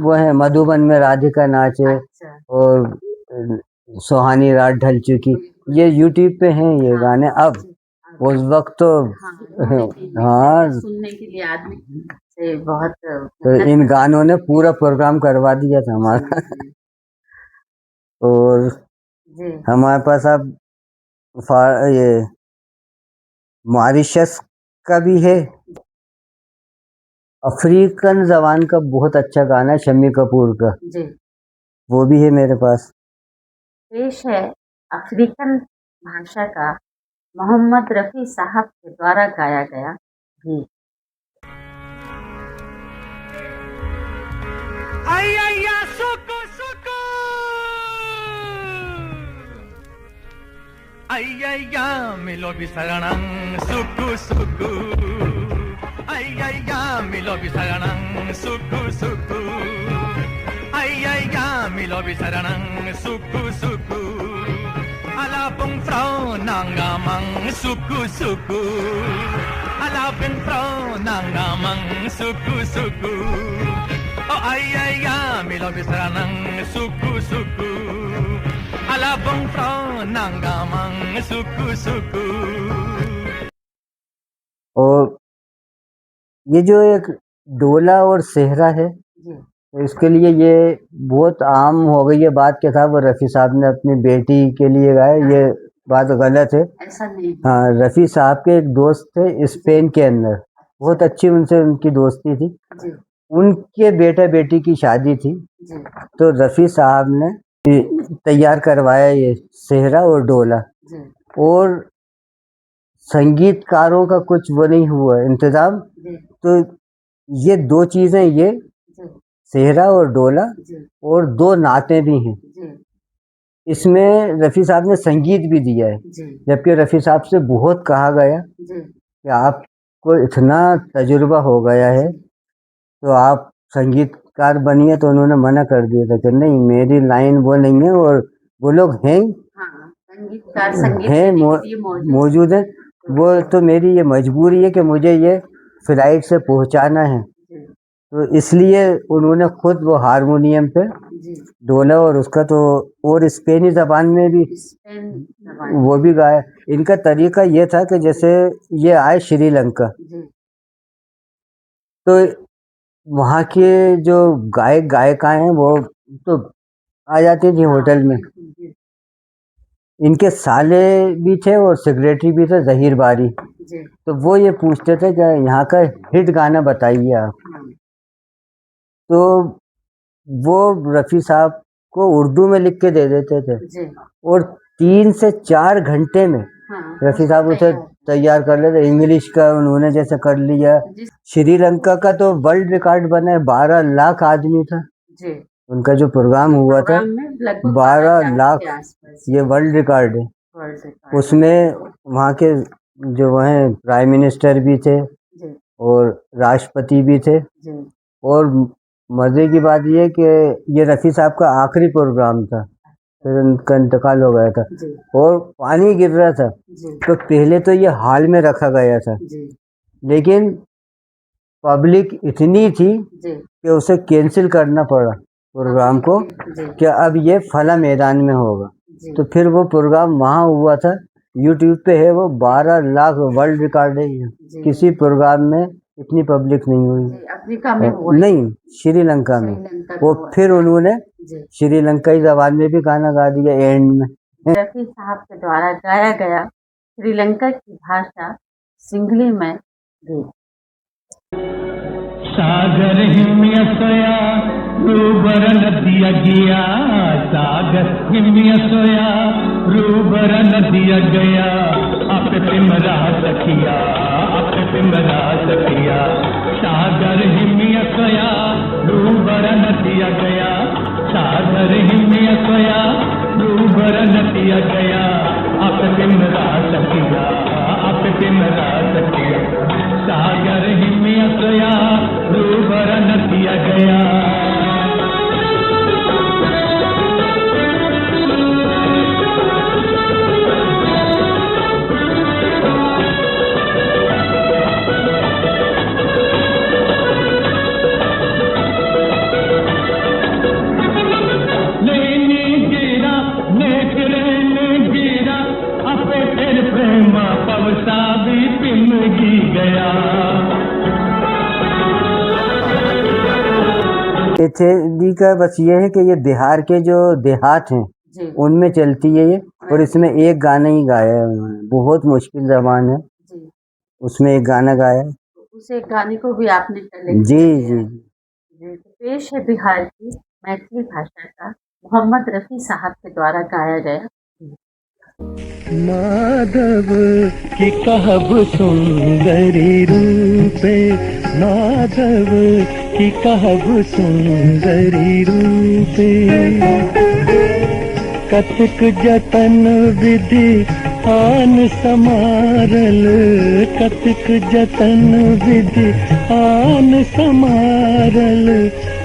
वो है मधुबन में राधिका नाचे अच्छा और सुहानी रात ढल चुकी, ये यूट्यूब पे हैं ये गाने। अब जी उस वक्त तो हाँ रोने के लिए हाँ, सुनने के लिए आदमी से बहुत तो इन गानों ने पूरा प्रोग्राम करवा दिया था हमारा। जी और जी हमारे पास अब ये मॉरिशस का भी है, अफ्रीकन जबान का बहुत अच्छा गाना है शम्मी कपूर का, जी वो भी है मेरे पास। पेश है अफ्रीकन भाषा का मोहम्मद रफ़ी साहब के द्वारा गाया गया गीत। Ay, ay, ay, suku, suku. Ay, ay, ay, milo bisaranang suku, suku. Ay, ay, ay, milo bisaranang suku, suku. Ay, ay, ay, milo bisaranang suku, suku. Alapong frau nangamang suku, suku. Alapong frau nangamang suku, suku. Oh ay ay ay, milo bisara ng suku-suku. Alabang frau ng gamang suku-suku. और ये जो एक डोला और सेहरा है, जी तो इसके लिए ये बहुत आम हो गई है बात के साथ, वो रफ़ी साहब ने अपनी बेटी के लिए गाया, ये बात गलत है। ऐसा नहीं है। हाँ, रफ़ी साहब के एक दोस्त थे स्पेन के अंदर, बहुत अच्छी उनसे उनकी दोस्ती थी, जी उनके बेटा बेटी की शादी थी, जी तो रफ़ी साहब ने तैयार करवाया ये सेहरा और डोला, जी और संगीतकारों का कुछ वो नहीं हुआ इंतज़ाम। जी तो ये 2 चीज़ें, ये जी सेहरा और डोला, जी और 2 नाते भी हैं। जी इसमें रफ़ी साहब ने संगीत भी दिया है, जी जबकि रफ़ी साहब से बहुत कहा गया जी कि आपको इतना तजुर्बा हो गया है तो आप संगीतकार बनिए, तो उन्होंने मना कर दिया था कि नहीं मेरी लाइन वो नहीं है, और वो लोग हैं हाँ संगीतकार संगीत हैं देने के लिए मौजूद मौजूद है, वो तो मेरी ये मजबूरी है कि मुझे ये फ्लाइट से पहुंचाना है। जी तो इसलिए उन्होंने खुद वो हारमोनियम पे जी डोला, और उसका तो और स्पेनी ज़बान में भी स्पेन जबान वो भी गाया। इनका तरीका ये था कि जैसे ये आए श्रीलंका, जी तो वहाँ के जो गायक गायिकाएं हैं वो तो आ जाती थी होटल में। जी इनके साले भी थे और सेक्रेटरी भी थे, ज़हीर बारी। जी तो वो ये पूछते थे कि यहाँ का हिट गाना बताइए आप। हाँ तो वो रफ़ी साहब को उर्दू में लिख के दे देते थे जी और 3 से 4 घंटे में हाँ रफ़ी साहब उसे तैयार कर लेते। इंग्लिश का उन्होंने जैसे कर लिया। जी श्रीलंका का तो वर्ल्ड रिकॉर्ड बना है, 12 लाख आदमी था जी उनका जो प्रोग्राम हुआ था। प्रोग्राम में लगभग 12 के लाख आसपास ये वर्ल्ड रिकॉर्ड है। World record. उसमें वहाँ के जो वहाँ प्राइम मिनिस्टर भी थे जी और राष्ट्रपति भी थे। जी और मज़े की बात ये कि ये रफ़ी साहब का आखिरी प्रोग्राम था, फिर उनका इंतकाल हो गया था। जी और पानी गिर रहा था, जी तो पहले तो ये हॉल में रखा गया था, जी लेकिन पब्लिक इतनी थी जी कि उसे कैंसिल करना पड़ा प्रोग्राम को जी कि अब ये फला मैदान में होगा। जी तो फिर वो प्रोग्राम वहाँ हुआ था, यूट्यूब पे है वो। 12 लाख वर्ल्ड रिकॉर्ड है ये। जी किसी प्रोग्राम में इतनी पब्लिक नहीं हुई। जी अफ्रीका में हुआ है। नहीं, श्रीलंका में। श्रीलंका वो में हुआ है। फिर उन्होंने जी श्रीलंकाई ज़बान में भी गाना गा दिया एंड में। रफ़ी साहब के द्वारा गाया गया श्रीलंका की भाषा सिंगली में गीत। सागर हिम्य सोया रूबर नदिया गया, सागर हिम्य सोया रूबर नदिया गया, आप पिमरा सखिया, आप पिमरा सखिया। सागर हिम्य सोया रूबर नदिया गया, सागर हिम्य सोया रूबर नदिया गया, आप पिमरा सखिया, आप पिमरा सखिया। सागर हिम्य सोया रूबर नदिया गया। लेनी गिरा नेकरेन गिरा, अपे फिर प्रेमा पवसा भी पिमगी गया। दी का बस ये है कि ये बिहार के जो देहात हैं जी उनमें चलती है ये। और इसमें एक गाना ही गाया है उन्होंने, बहुत मुश्किल ज़बान है, जी उसमें एक गाना गाया है। उस एक गाने को भी आपने कलेक्ट जी किया। जी जी तो पेश है बिहार की मैथिली भाषा का मोहम्मद रफ़ी साहब के द्वारा गाया गया। माधव की कहब सुंदरी रूपे, माधव की कहब सुंदरी रूपे, कतक जतन विधि आन समारल, कतक जतन विधि आन समारल,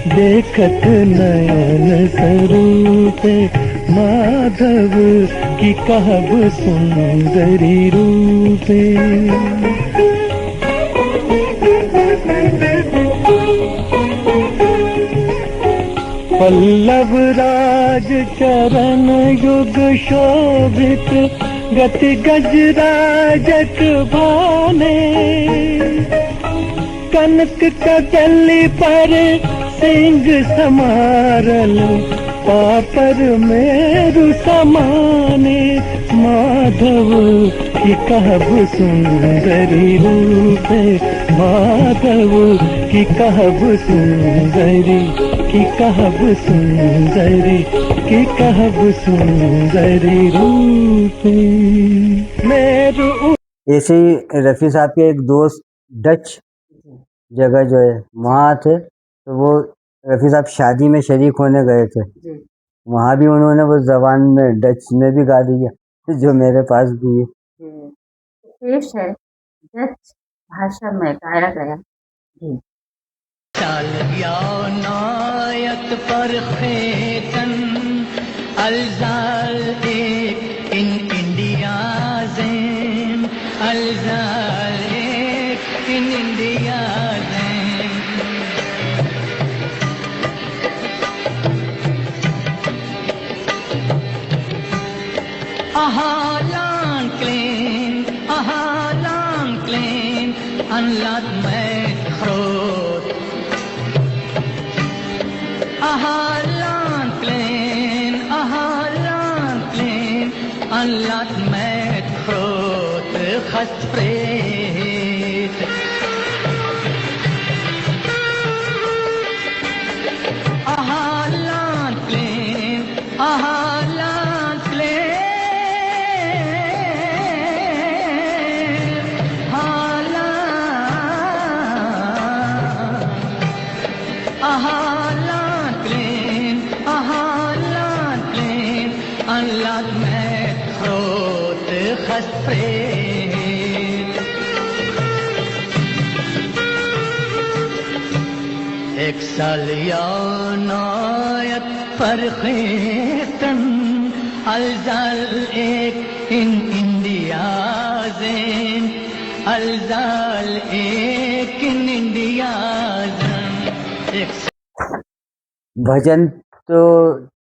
देखत नयन स्वरूपे, माधव की कहब सुंदरी रूपे। पल्लव राज चरण युग शोभित, गति गजराजक भाने, कनक कदली पर सिंह समारल, पापर मेरु समाने, माधव की कहब सुंदरी रूपे, माधव की कहब सुंदरी, की कहब सुंदरी, की कहब सुंदरी रूपे। मेरु ऐसे ही रफ़ी साहब के एक दोस्त डच जगह जो है वहाँ थे, तो वो रफ़ी साहब शादी में शरीक होने गए थे, जी वहाँ भी उन्होंने वो ज़बान में डच में भी गा दिया जो मेरे पास भी है। जी तो पेश है डच भाषा में गाया गया गीत। नायत पर खेतन अलजाल एक इन इंडिया ज़ेन, अलजाल एक इन इंडिया ज़ेन। Ahalan klein, anlat mij groot. Ahalan Gespräch. Aha, Landlein, aha, Landlein, aha, Landlein, aha, Landlein, anlag med grote Gespräch. Ik zal jou nooit vergeten, al zal ik in India zijn, al zal ik in India zijn. Ik भजन तो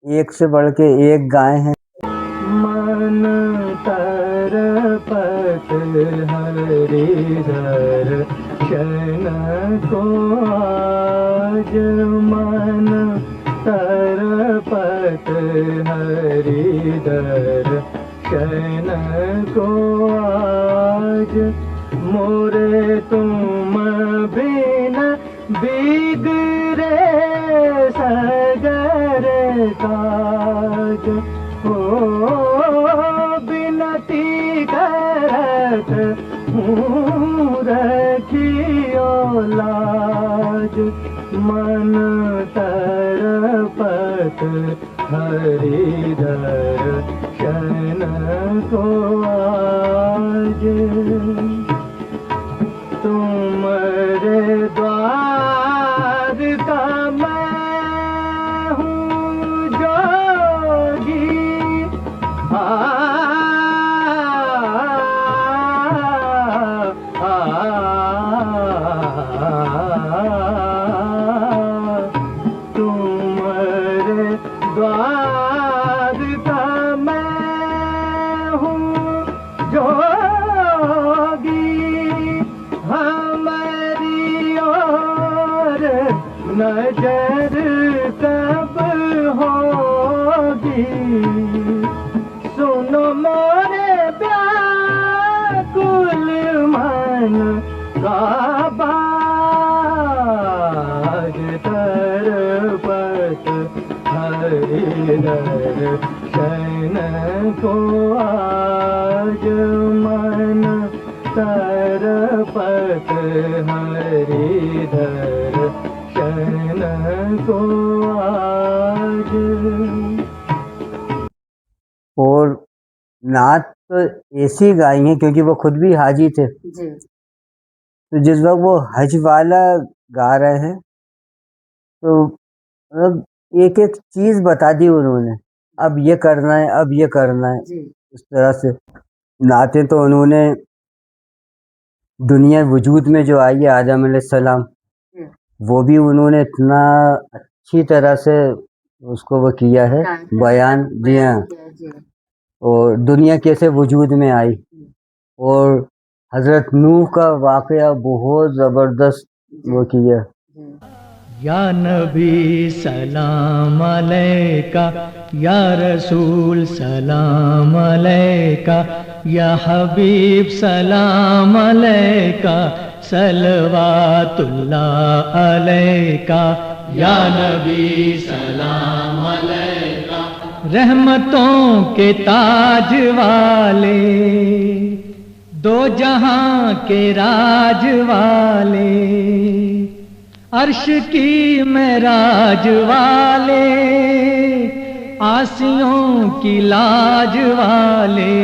एक से बढ़ के एक गाए हैं। मन तरपत हरिधर शन को आज, मन तरपत हरिधर शन को आज, मोरे तुम बिन बिगड़े सगर काज। ओ बिनती करत हूँ रखियो लाज, मन तरपत हरिधर शन को आज, तुम्हारे द्वार का मैं हूँ जोगी। तुम्हारे द्वार का मैं हूँ जोगी, हमारी ओर नजर कब होगी। सुनो मोरे व्याकुल मन का बाज, तरपत हरिधर शन को आज, मन तरपत हरिधर शन को आज। और नात तो ऐसी गाई हैं क्योंकि वो खुद भी हाजी थे, जी तो जिस वक्त वो हज वाला गा रहे हैं तो मतलब एक एक चीज बता दी उन्होंने, अब ये करना है, अब ये करना है। जी इस तरह से नाते तो उन्होंने दुनिया वजूद में जो आई है आदम अलैहिस्सलाम, जी वो भी उन्होंने इतना अच्छी तरह से उसको वो किया है, बयान दिया। किया, जी और दुनिया कैसे वजूद में आई, और हजरत नूह का वाकया बहुत ज़बरदस्त वो किया। जी या नबी सलाम अलैका, या रसूल सलाम अलैका, या हबीब सलाम अलैका, सलवातुल्लाह अलैका, या नबी सलाम अलैका, रहमतों के ताज वाले, दो जहां के राज वाले, अर्श की महराज वाले, आसियों की लाज वाले,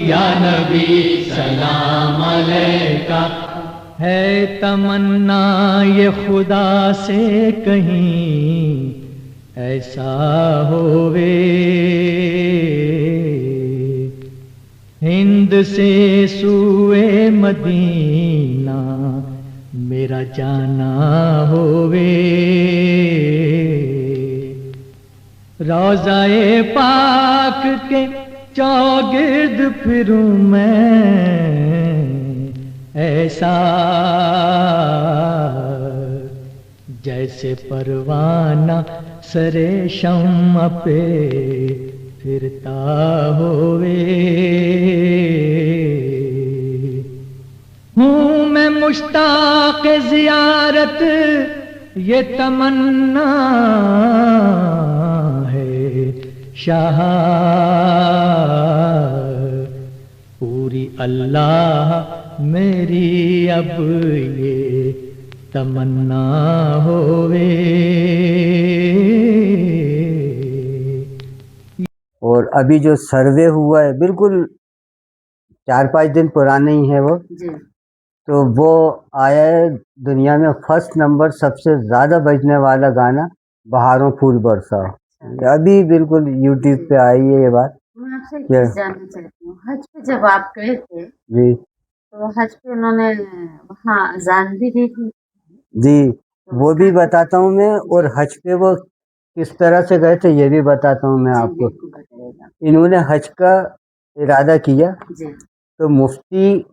या नबी सलाम अलैका। है तमन्ना ये खुदा से कहीं ऐसा होवे, हिंद से सूए मदीना मेरा जाना होवे, रोज़ाए पाक के चौगिर्द फिरूं मैं ऐसा, जैसे परवाना सरे शम्मा पे फिरता होवे। मुश्ताक ज़ियारत ये तमन्ना है शाह, पूरी अल्लाह मेरी अब ये तमन्ना होवे। और अभी जो सर्वे हुआ है बिल्कुल 4-5 दिन पुराने ही है वो, जी तो वो आया है दुनिया में फर्स्ट नंबर सबसे ज़्यादा बजने वाला गाना बहारों फूल बरसाओ। अभी बिल्कुल यूट्यूब पे आई है ये बात। मैं आपसे एक क्या? चीज जानना चाहती हूँ, हज पे जब आप गए थे जी तो हज पे उन्होंने वहाँ अजान भी दी थी, जी, तो वो भी उसका बताता हूँ मैं, और हज पे वो किस तरह से गए थे ये भी बताता हूँ मैं जी आपको। बिल्कुल बताइएगा। इन्होंने हज का इरादा किया जी तो मुफ्ती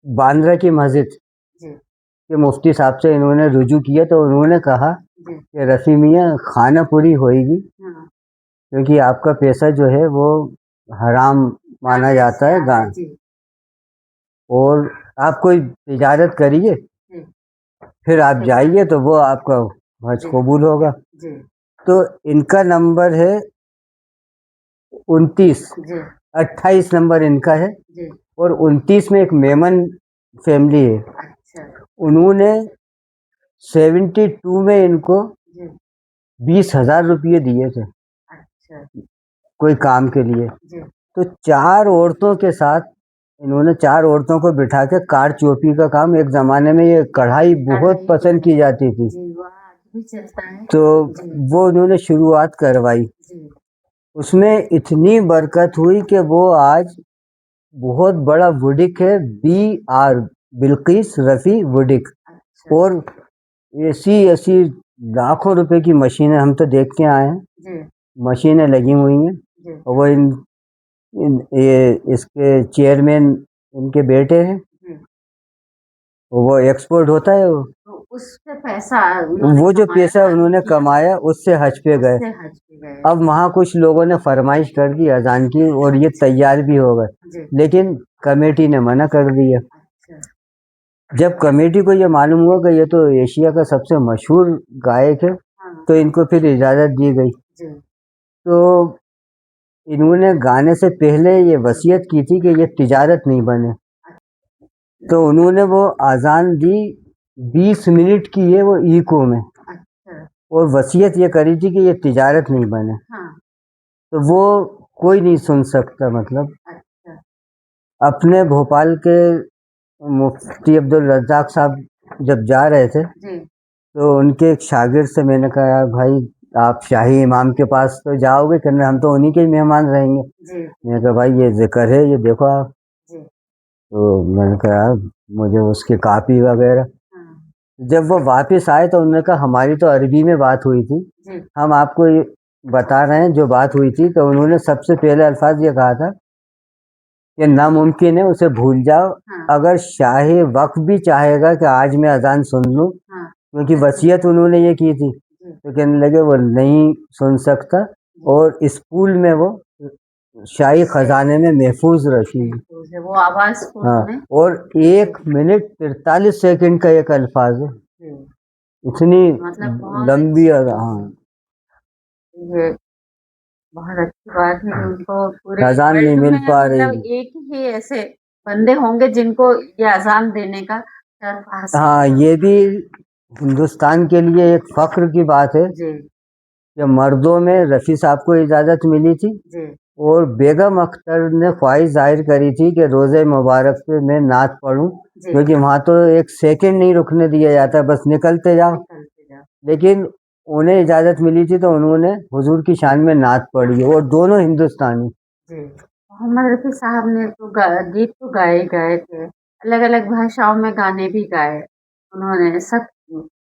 बांद्रा की मस्जिद जी के मुफ्ती साहब से इन्होंने रुजू किया, तो उन्होंने कहा जी कि रफ़ी मियाँ खाना पूरी होएगी, हाँ क्योंकि आपका पैसा जो है वो हराम माना जाता है गान, जी और आप कोई तिजारत करिए जी फिर आप जाइए तो वो आपका हज जी कबूल होगा। जी तो इनका नंबर है 29, जी 28 नंबर इनका है, जी और 29 में एक मेमन फैमिली है, अच्छा उन्होंने 72 में इनको जी 20,000 रुपये दिए थे अच्छा कोई काम के लिए। जी तो 4 औरतों के साथ इन्होंने 4 औरतों को बिठा के कार चोपी का काम, एक ज़माने में ये कढ़ाई बहुत पसंद की जाती थी, जी वो आज भी चलता है। तो जी वो उन्होंने शुरुआत करवाई। जी उसमें इतनी बरकत हुई कि वो आज बहुत बड़ा वुडिक है, BR बिल्किस रफ़ी वुडिक, अच्छा और ऐसी ऐसी लाखों रुपए की मशीनें हम तो देख के आए हैं, जी मशीनें लगी हुई हैं। जी और वो ये इसके चेयरमैन इनके बेटे हैं, जी वो एक्सपोर्ट होता है तो उससे पैसा उन्होंने वो जो कमाया, पैसा उन्होंने किया, कमाया उससे हज पे गए। उससे हज पे गए। अब वहाँ कुछ लोगों ने फरमाइश कर दी अजान की, और ये तैयार भी हो गए, जी लेकिन कमेटी ने मना कर दिया। अच्छा जब कमेटी को ये मालूम हुआ कि ये तो एशिया का सबसे मशहूर गायक है, हाँ तो इनको फिर इजाज़त दी गई। जी तो इन्होंने गाने से पहले ये वसीयत की थी कि ये तिजारत नहीं बने, तो उन्होंने वो अजान दी 20 मिनट की है वो इको में, अच्छा और वसीयत ये करी थी कि ये तिजारत नहीं बने, हाँ तो वो कोई नहीं सुन सकता। मतलब अच्छा अपने भोपाल के मुफ्ती अब्दुल रज़ाक साहब जब जा रहे थे, जी तो उनके एक शागिर्द से मैंने कहा यार भाई आप शाही इमाम के पास तो जाओगे, कहने हम तो उन्हीं के ही मेहमान रहेंगे। जी मैंने कहा भाई ये जिक्र है, ये देखो आप। जी तो मैंने कहा यार मुझे उसकी कापी वगैरह, हाँ जब वो वापस आए तो उन्होंने कहा हमारी तो अरबी में बात हुई थी, जी हम आपको ये बता रहे हैं जो बात हुई थी। तो उन्होंने सबसे पहले अल्फाज ये कहा था कि नामुमकिन है उसे भूल जाओ, हाँ अगर शाही वक्त भी चाहेगा कि आज मैं अजान सुन लूँ, हाँ क्योंकि वसीयत उन्होंने ये की थी, जी तो कहने लगे वो नहीं सुन सकता, और स्कूल में वो शाही खजाने में महफूज रखी। तो से वो आवाज को हाँ, उन्होंने और 1 मिनट 43 सेकंड का एक अल्फाज है, जी इतनी मतलब बहुत लंबी अच्छी हाँ ये बहुत अच्छी बात है कि उनको पूरे अजान नहीं वर्ल्ड मिल में पा मतलब रही। एक ही ऐसे बंदे होंगे जिनको ये अजान देने का शर्फ हासिल हाँ, है। ये भी हिंदुस्तान के लिए एक फख्र की बात है जी कि मर्दों में रफ़ी साहब को इजाज़त मिली थी, जी और बेगम अख्तर ने ख्वाहिश जाहिर करी थी कि रोज़े मुबारक पे मैं नात पढ़ूं, जी क्योंकि वहाँ तो एक सेकंड नहीं रुकने दिया जाता, बस निकलते जाओ। निकलते जाओ लेकिन उन्हें इजाज़त मिली थी तो उन्होंने हुजूर की शान में नात पढ़ी, और दोनों हिंदुस्तानी। जी मोहम्मद रफ़ी साहब ने तो गीत तो गाए गाए थे, अलग अलग भाषाओं में गाने भी गाए उन्होंने सब,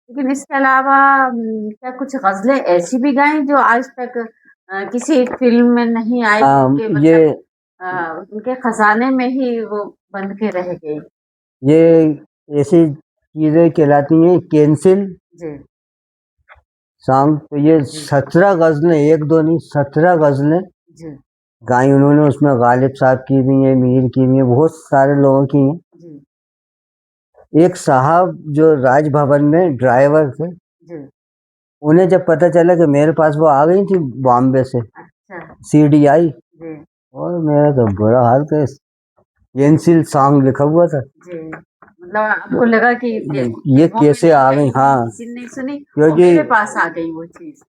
लेकिन इसके अलावा क्या कुछ गज़लें ऐसी भी गाई जो आज तक किसी फिल्म में नहीं आई, उनके ये मतलब उनके खजाने में ही वो बंद के रह गई। ये ऐसी चीज़ें कहलाती हैं कैंसिल जी सॉन्ग। तो ये 17 गज़लें, एक दो नहीं 17 गज़लें जी गाई उन्होंने, उसमें गालिब साहब की भी हैं, मीर की भी हैं, बहुत सारे लोगों की हैं। जी एक साहब जो राजभवन में ड्राइवर थे, जी। उन्हें जब पता चला कि मेरे पास वो आ गई थी बॉम्बे से, अच्छा। सीडी आई, जी। और मेरा तो बुरा हाल था, पेंसिल सॉन्ग लिखा हुआ था। जी। मतलब आपको लगा कि ये कैसे आ गई? हाँ, किसी ने नहीं सुनी और क्योंकि मेरे पास आ गई वो चीज।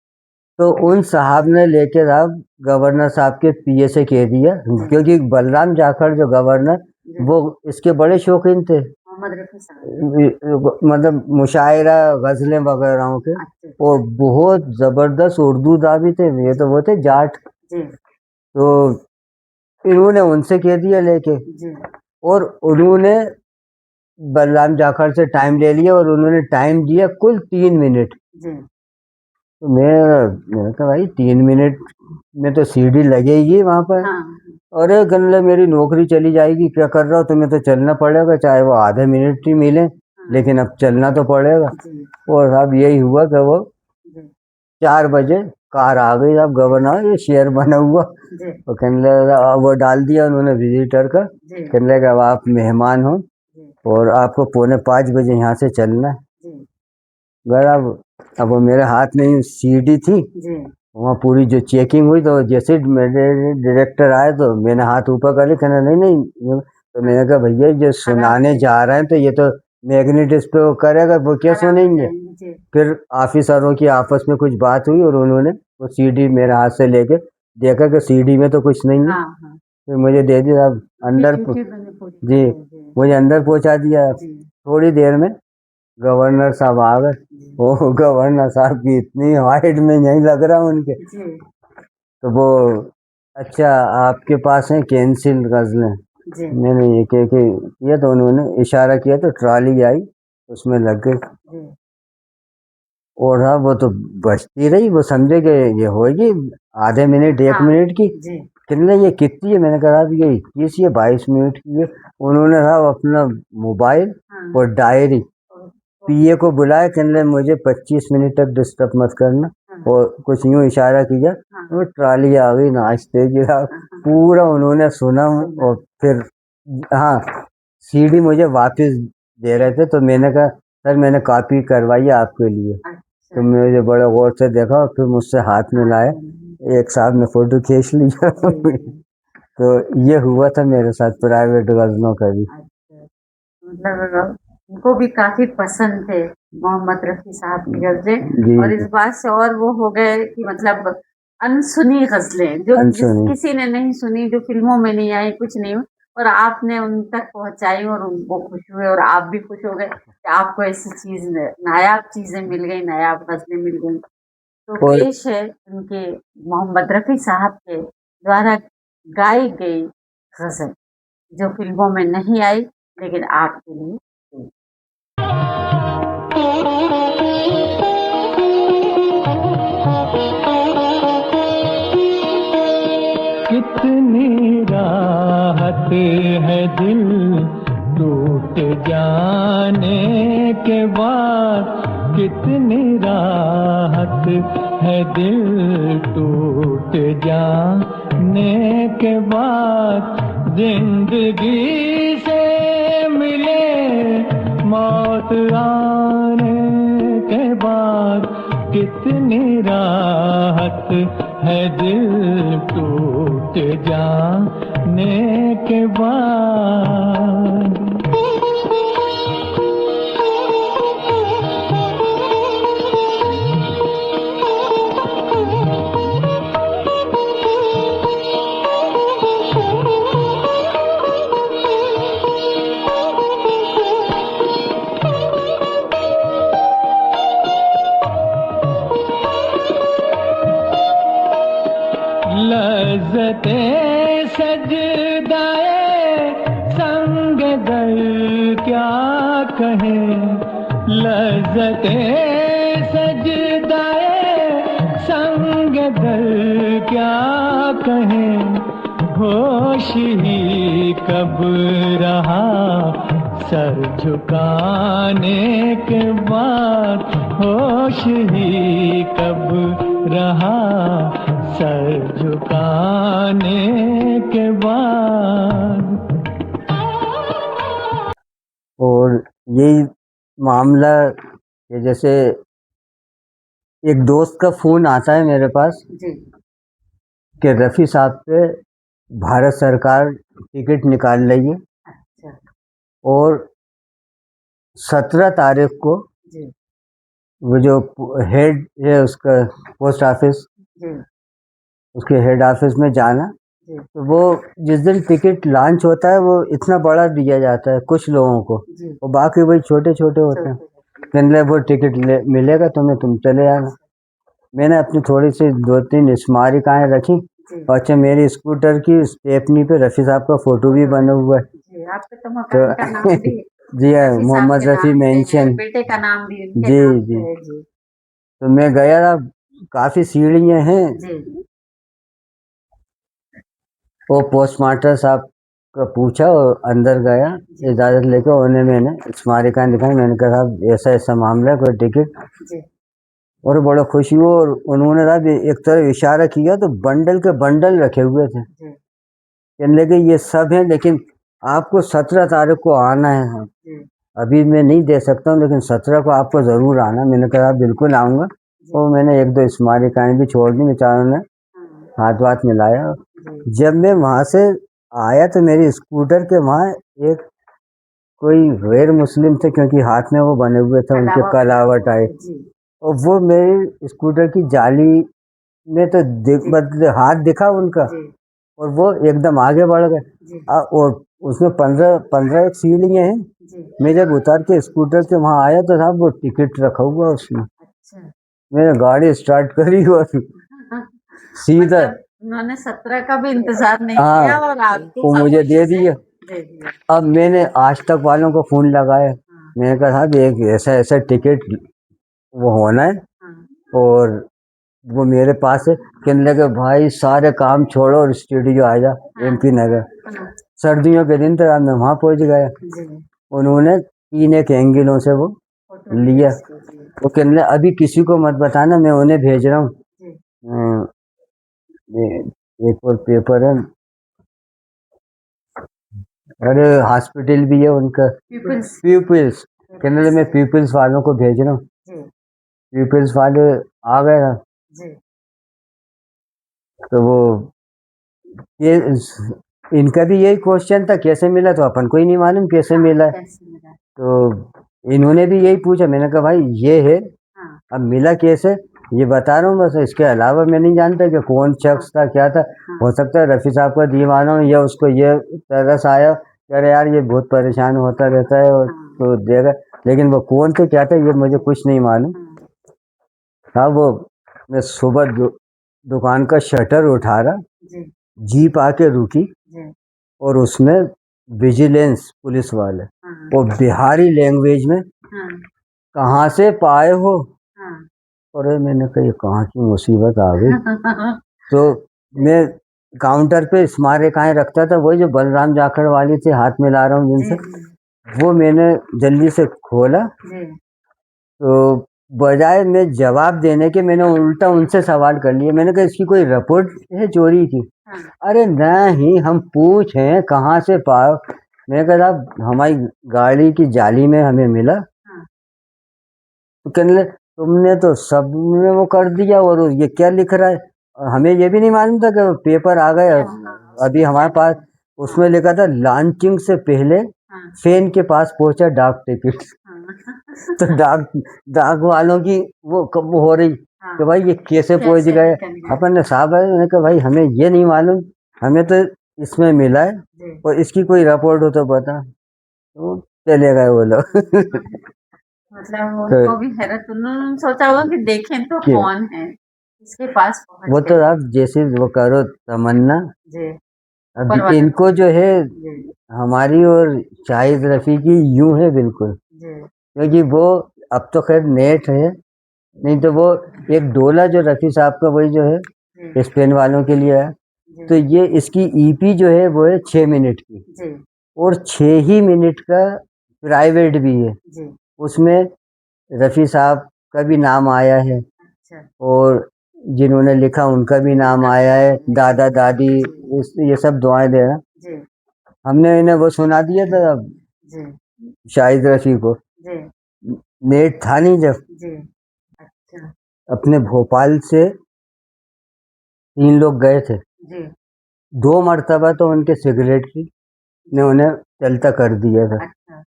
तो उन साहब ने लेके साहब गवर्नर साहब के पीए से कह दिया, क्योंकि बलराम जाखड़ जो गवर्नर, वो इसके बड़े शौकीन थे, मोहम्मद रफी साहब। मतलब मुशायरा गजलें वगैरह के, अच्छा। और बहुत जबरदस्त उर्दू दावी थे, ये तो वो थे जाट। जी। तो इन्होंने उनसे कह दिया लेके, जी। और उन्होंने बलराम जाखड़ से टाइम ले लिया, और उन्होंने टाइम दिया कुल 3 मिनट। जी। तो मैंने कहा भाई 3 मिनट में तो सीढ़ी लगेगी वहां पर। हाँ। अरे गनले मेरी नौकरी चली जाएगी, क्या कर रहा हो? तुम्हें तो चलना पड़ेगा, चाहे वो आधे मिनट ही मिले, लेकिन अब चलना तो पड़ेगा। जी। और साहब यही हुआ कि वो जी। 4 बजे कार आ गई। अब गवर्नर ये शेयर बना हुआ, जी। तो कहने लगा, वो डाल दिया उन्होंने विजिटर का, जी। कहने लगा अब आप मेहमान हो जी। और आपको 4:45 यहाँ से चलना है। जी। घर अब वो मेरे हाथ में ही सीडी थी, जी। वहाँ पूरी जो चेकिंग हुई, तो जैसे मेरे डायरेक्टर आए तो मैंने हाथ ऊपर कर लिया, कहना नहीं नहीं, तो मैंने कहा भैया जो सुनाने जा रहे हैं तो ये तो मैग्नेटिस पे वो करेगा, वो क्या सुनेंगे? जी। फिर ऑफिसरों की आपस में कुछ बात हुई, और उन्होंने वो सीडी मेरे हाथ से लेके देखा कि सीडी में तो कुछ नहीं है, हाँ। हाँ। फिर मुझे दे दिया। अब अंदर जी, मुझे अंदर पहुंचा दिया। जी। थोड़ी देर में गवर्नर साहब आ गए। वो गवर्नर साहब की इतनी हाइट में नहीं लग रहा उनके, जी। तो वो, अच्छा आपके पास है कैंसिल गजलें? जी। मैंने ये कह के किया, तो उन्होंने इशारा किया, तो ट्रॉली आई, उसमें लग गई। जी। और हाँ, वो तो बचती रही, वो समझे कि ये होगी आधे मिनट 1 मिनट की। जी। कितने ये कितनी है? मैंने कहा ये 21 या 22 मिनट की है। उन्होंने साहब अपना मोबाइल और डायरी पीए को बुलाया, कहने मुझे 25 मिनट तक डिस्टर्ब मत करना, और कुछ यूं इशारा किया, वो ट्रॉली आ गई नाश्ते की। पूरा उन्होंने सुना, और फिर हाँ, सीडी मुझे वापस दे रहे थे, तो मैंने कहा सर मैंने कॉपी करवाई है आपके लिए। तो मुझे बड़े गौर से देखा, और फिर मुझसे हाथ मिलाया, एक साहब ने फोटो खींच लिया। तो ये हुआ था मेरे साथ प्राइवेट गजलों का भी। मतलब उनको भी काफी पसंद थे मोहम्मद रफी साहब की गजलें, जी और इस बात से और वो हो गए कि मतलब अनसुनी गजलें जो अनसुनी। किसी ने नहीं सुनी, जो फिल्मों में नहीं आई, कुछ नहीं, और आपने उन तक पहुंचाई, और वो खुश हुए और आप भी खुश हो गए कि आपको ऐसी चीज नायाब चीजें मिल गई, नायाब गजलें मिल गई। तो और पेश है उनके मोहम्मद रफी साहब के द्वारा गाई गई गजल, जो फिल्मों में नहीं आई लेकिन आपके लिए थी। कितनी राहत है दिल टूट जाने के बाद, कितनी राहत है दिल टूट जाने के बाद, जिंदगी से मिले मौत आने के बाद, कितनी राहत है दिल टूट जाने के बाद। लज़्ज़ते सजदाए संग दर क्या कहें, लज़्ज़ते सजदाए संग दर क्या कहें, होश ही कब रहा सर झुकाने के बाद, होश ही कब रहा सर झुकाने के बाद। और यही मामला कि जैसे एक दोस्त का फ़ोन आता है मेरे पास जी कि रफ़ी साहब पे भारत सरकार टिकट निकाल रही है अच्छा और 17 तारीख को जी वो जो हेड है उसका पोस्ट ऑफिस, जी उसके हेड ऑफिस में जाना। जी तो वो जिस दिन टिकट लॉन्च होता है वो इतना बड़ा दिया जाता है कुछ लोगों को, जी और बाकी वही छोटे छोटे होते हैं। छोटे कहने लगे वो टिकट मिलेगा तुम्हें, तुम चले आना। मैंने अपनी थोड़ी सी 2-3 स्मारिकाएँ रखी। जी अच्छा, मेरी स्कूटर की स्टेपनी पे रफ़ी साहब का फ़ोटो भी बना हुआ है। जी आपके तो तो मकान का नाम भी जी हाँ, रफी साहब मोहम्मद के रफ़ी नाम पे है, मेंशन। बेटे का नाम भी उनके जी नाम जी। पे है जी तो मैं गया था, काफ़ी सीढ़ियाँ हैं। जी वो पोस्टमास्टर साहब का पूछा और अंदर गया, जी इजाज़त लेकर उन्हें मैंने स्मारिका दिखाई। मैंने कहा साहब ऐसा ऐसा मामला है, कोई टिकट। जी और बड़ा खुशी हुआ, और उन्होंने साहब एक तरफ इशारा किया तो बंडल के बंडल रखे हुए थे। जी कहने लगे ये सब है, लेकिन आपको 17 तारीख को आना है। जी अभी मैं नहीं दे सकता हूँ, लेकिन 17 को आपको ज़रूर आना। मैंने कहा बिल्कुल आऊँगा। जी और मैंने 1-2 स्मारिकाएँ भी छोड़ दी, बेचारों ने हाँ, हाथ वाथ मिलाया। जी जब मैं वहाँ से आया तो मेरी स्कूटर के वहाँ एक कोई गैर मुस्लिम थे, क्योंकि हाथ में वो बने हुए थे उनके कलावा टाइप, जी और वो मेरी स्कूटर की जाली में तो जी मतलब हाथ दिखा उनका, जी और वो एकदम आगे बढ़ गए। जी और उसमें 15 एक सीढ़ियाँ हैं। जी मैं जब उतर के स्कूटर के वहाँ आया तो साहब वो टिकट रखा हुआ उसमें। अच्छा मैंने गाड़ी स्टार्ट करी और सीधा, मतलब उन्होंने 17 का भी इंतजार नहीं हाँ, किया और आपको वो मुझे खामोशी दे से दिया। दे दिया अब मैंने आज तक वालों को फ़ोन लगाया। हाँ मैंने कहा साहब एक ऐसा ऐसा टिकट वो होना है, हाँ और वो मेरे पास है। कहने लगे भाई सारे काम छोड़ो और स्टूडियो आ जा, हाँ MP नगर। हाँ सर्दियों के दिन तो रात में वहाँ पहुँच गया। जी उन्होंने 3 एक एंगलों से वो फोटो लिया लिया। इसकी जी वो कहने लगे अभी किसी को मत बताना, मैं उन्हें भेज रहा हूँ। जी अ, एक और पेपर है, अरे हॉस्पिटल भी है उनका, पीपल्स पीपल्स। कहने लगे मैं पीपल्स वालों को भेज रहा हूँ। जी पीपल्स वाले आ गए ना, जी तो वो ये इनका भी यही क्वेश्चन था कैसे मिला, तो अपन को ही नहीं मालूम कैसे मिला है। कैसे मिला तो इन्होंने भी यही पूछा। मैंने कहा भाई ये है, हाँ अब मिला कैसे ये बता रहा हूँ बस, इसके अलावा मैं नहीं जानता कि कौन शख्स था क्या था। हाँ हो सकता है रफ़ी साहब का दीवाना हो, या उसको ये तरस आया कि अरे यार ये बहुत परेशान होता रहता है, और हाँ तो देगा। लेकिन वो कौन थे क्या था ये मुझे कुछ नहीं मालूम। हाँ हाँ, वो मैं सुबह दुकान का शटर उठा रहा, जी जीप आके रुकी, जी और उसमें विजिलेंस पुलिस वाले, हाँ वो बिहारी लैंग्वेज में, हाँ कहाँ से पाए हो। हाँ अरे मैंने कहा ये कहाँ की मुसीबत आ गई। तो मैं काउंटर पे स्मारकाएँ रखता था, वही जो बलराम जाखड़ वाली थी हाथ में ला रहा हूँ जी जिनसे, वो मैंने जल्दी से खोला। जी तो बजाय मैं जवाब देने के, मैंने उल्टा उनसे सवाल कर लिए। मैंने कहा इसकी कोई रिपोर्ट है चोरी की। हाँ अरे नहीं, हम पूछें कहाँ से पाओ। मैंने कहा साहब हमारी गाड़ी की जाली में हमें मिला। हाँ तो कहने लगे तुमने तो सबने वो कर दिया, और ये क्या लिख रहा है। और हमें ये भी नहीं मालूम था कि पेपर आ गए हाँ अभी हमारे पास। उसमें लिखा था लॉन्चिंग से पहले हाँ फैन के पास पहुंचा डाक टिकट। हाँ तो डाक वालों की वो कब हो रही हाँ कि भाई ये कैसे पहुंच कैसे गए। निकल गया अपन ने साहब है, मैंने कहा भाई हमें ये नहीं मालूम, हमें तो इसमें मिला है, जी और इसकी कोई रिपोर्ट हो तो बता। तो चले गए वो लोग। मतलब तो उनको भी हैरत, उन्होंने सोचा होगा कि देखें तो क्या कौन है इसके पास वो पहुंच तो गए आप जैसे वो करो तमन्ना। जी अब ऊपर वाला इनको जो है जी हमारी और शाहिद रफ़ी की यूं है बिल्कुल, जी क्योंकि वो अब तो खैर नेट है, नहीं तो वो एक डोला जो रफ़ी साहब का वही जो है जी स्पेन वालों के लिए है। तो जी ये इसकी EP जो है वो है 6 मिनट की, जी और 6 ही मिनट का प्राइवेट भी है। जी उसमें रफ़ी साहब का भी नाम आया है, अच्छा और जिन्होंने लिखा उनका भी नाम आया है, दादा दादी, ये सब दुआएं दे रहा। जी हमने इन्हें वो सुना दिया था। अब जी शाहिद रफ़ी को। जी नेट था नहीं जब, जी। अच्छा। अपने भोपाल से 3 लोग गए थे। जी 2 मर्तबा तो उनके सेक्रेटरी ने उन्हें चलता कर दिया था। अच्छा।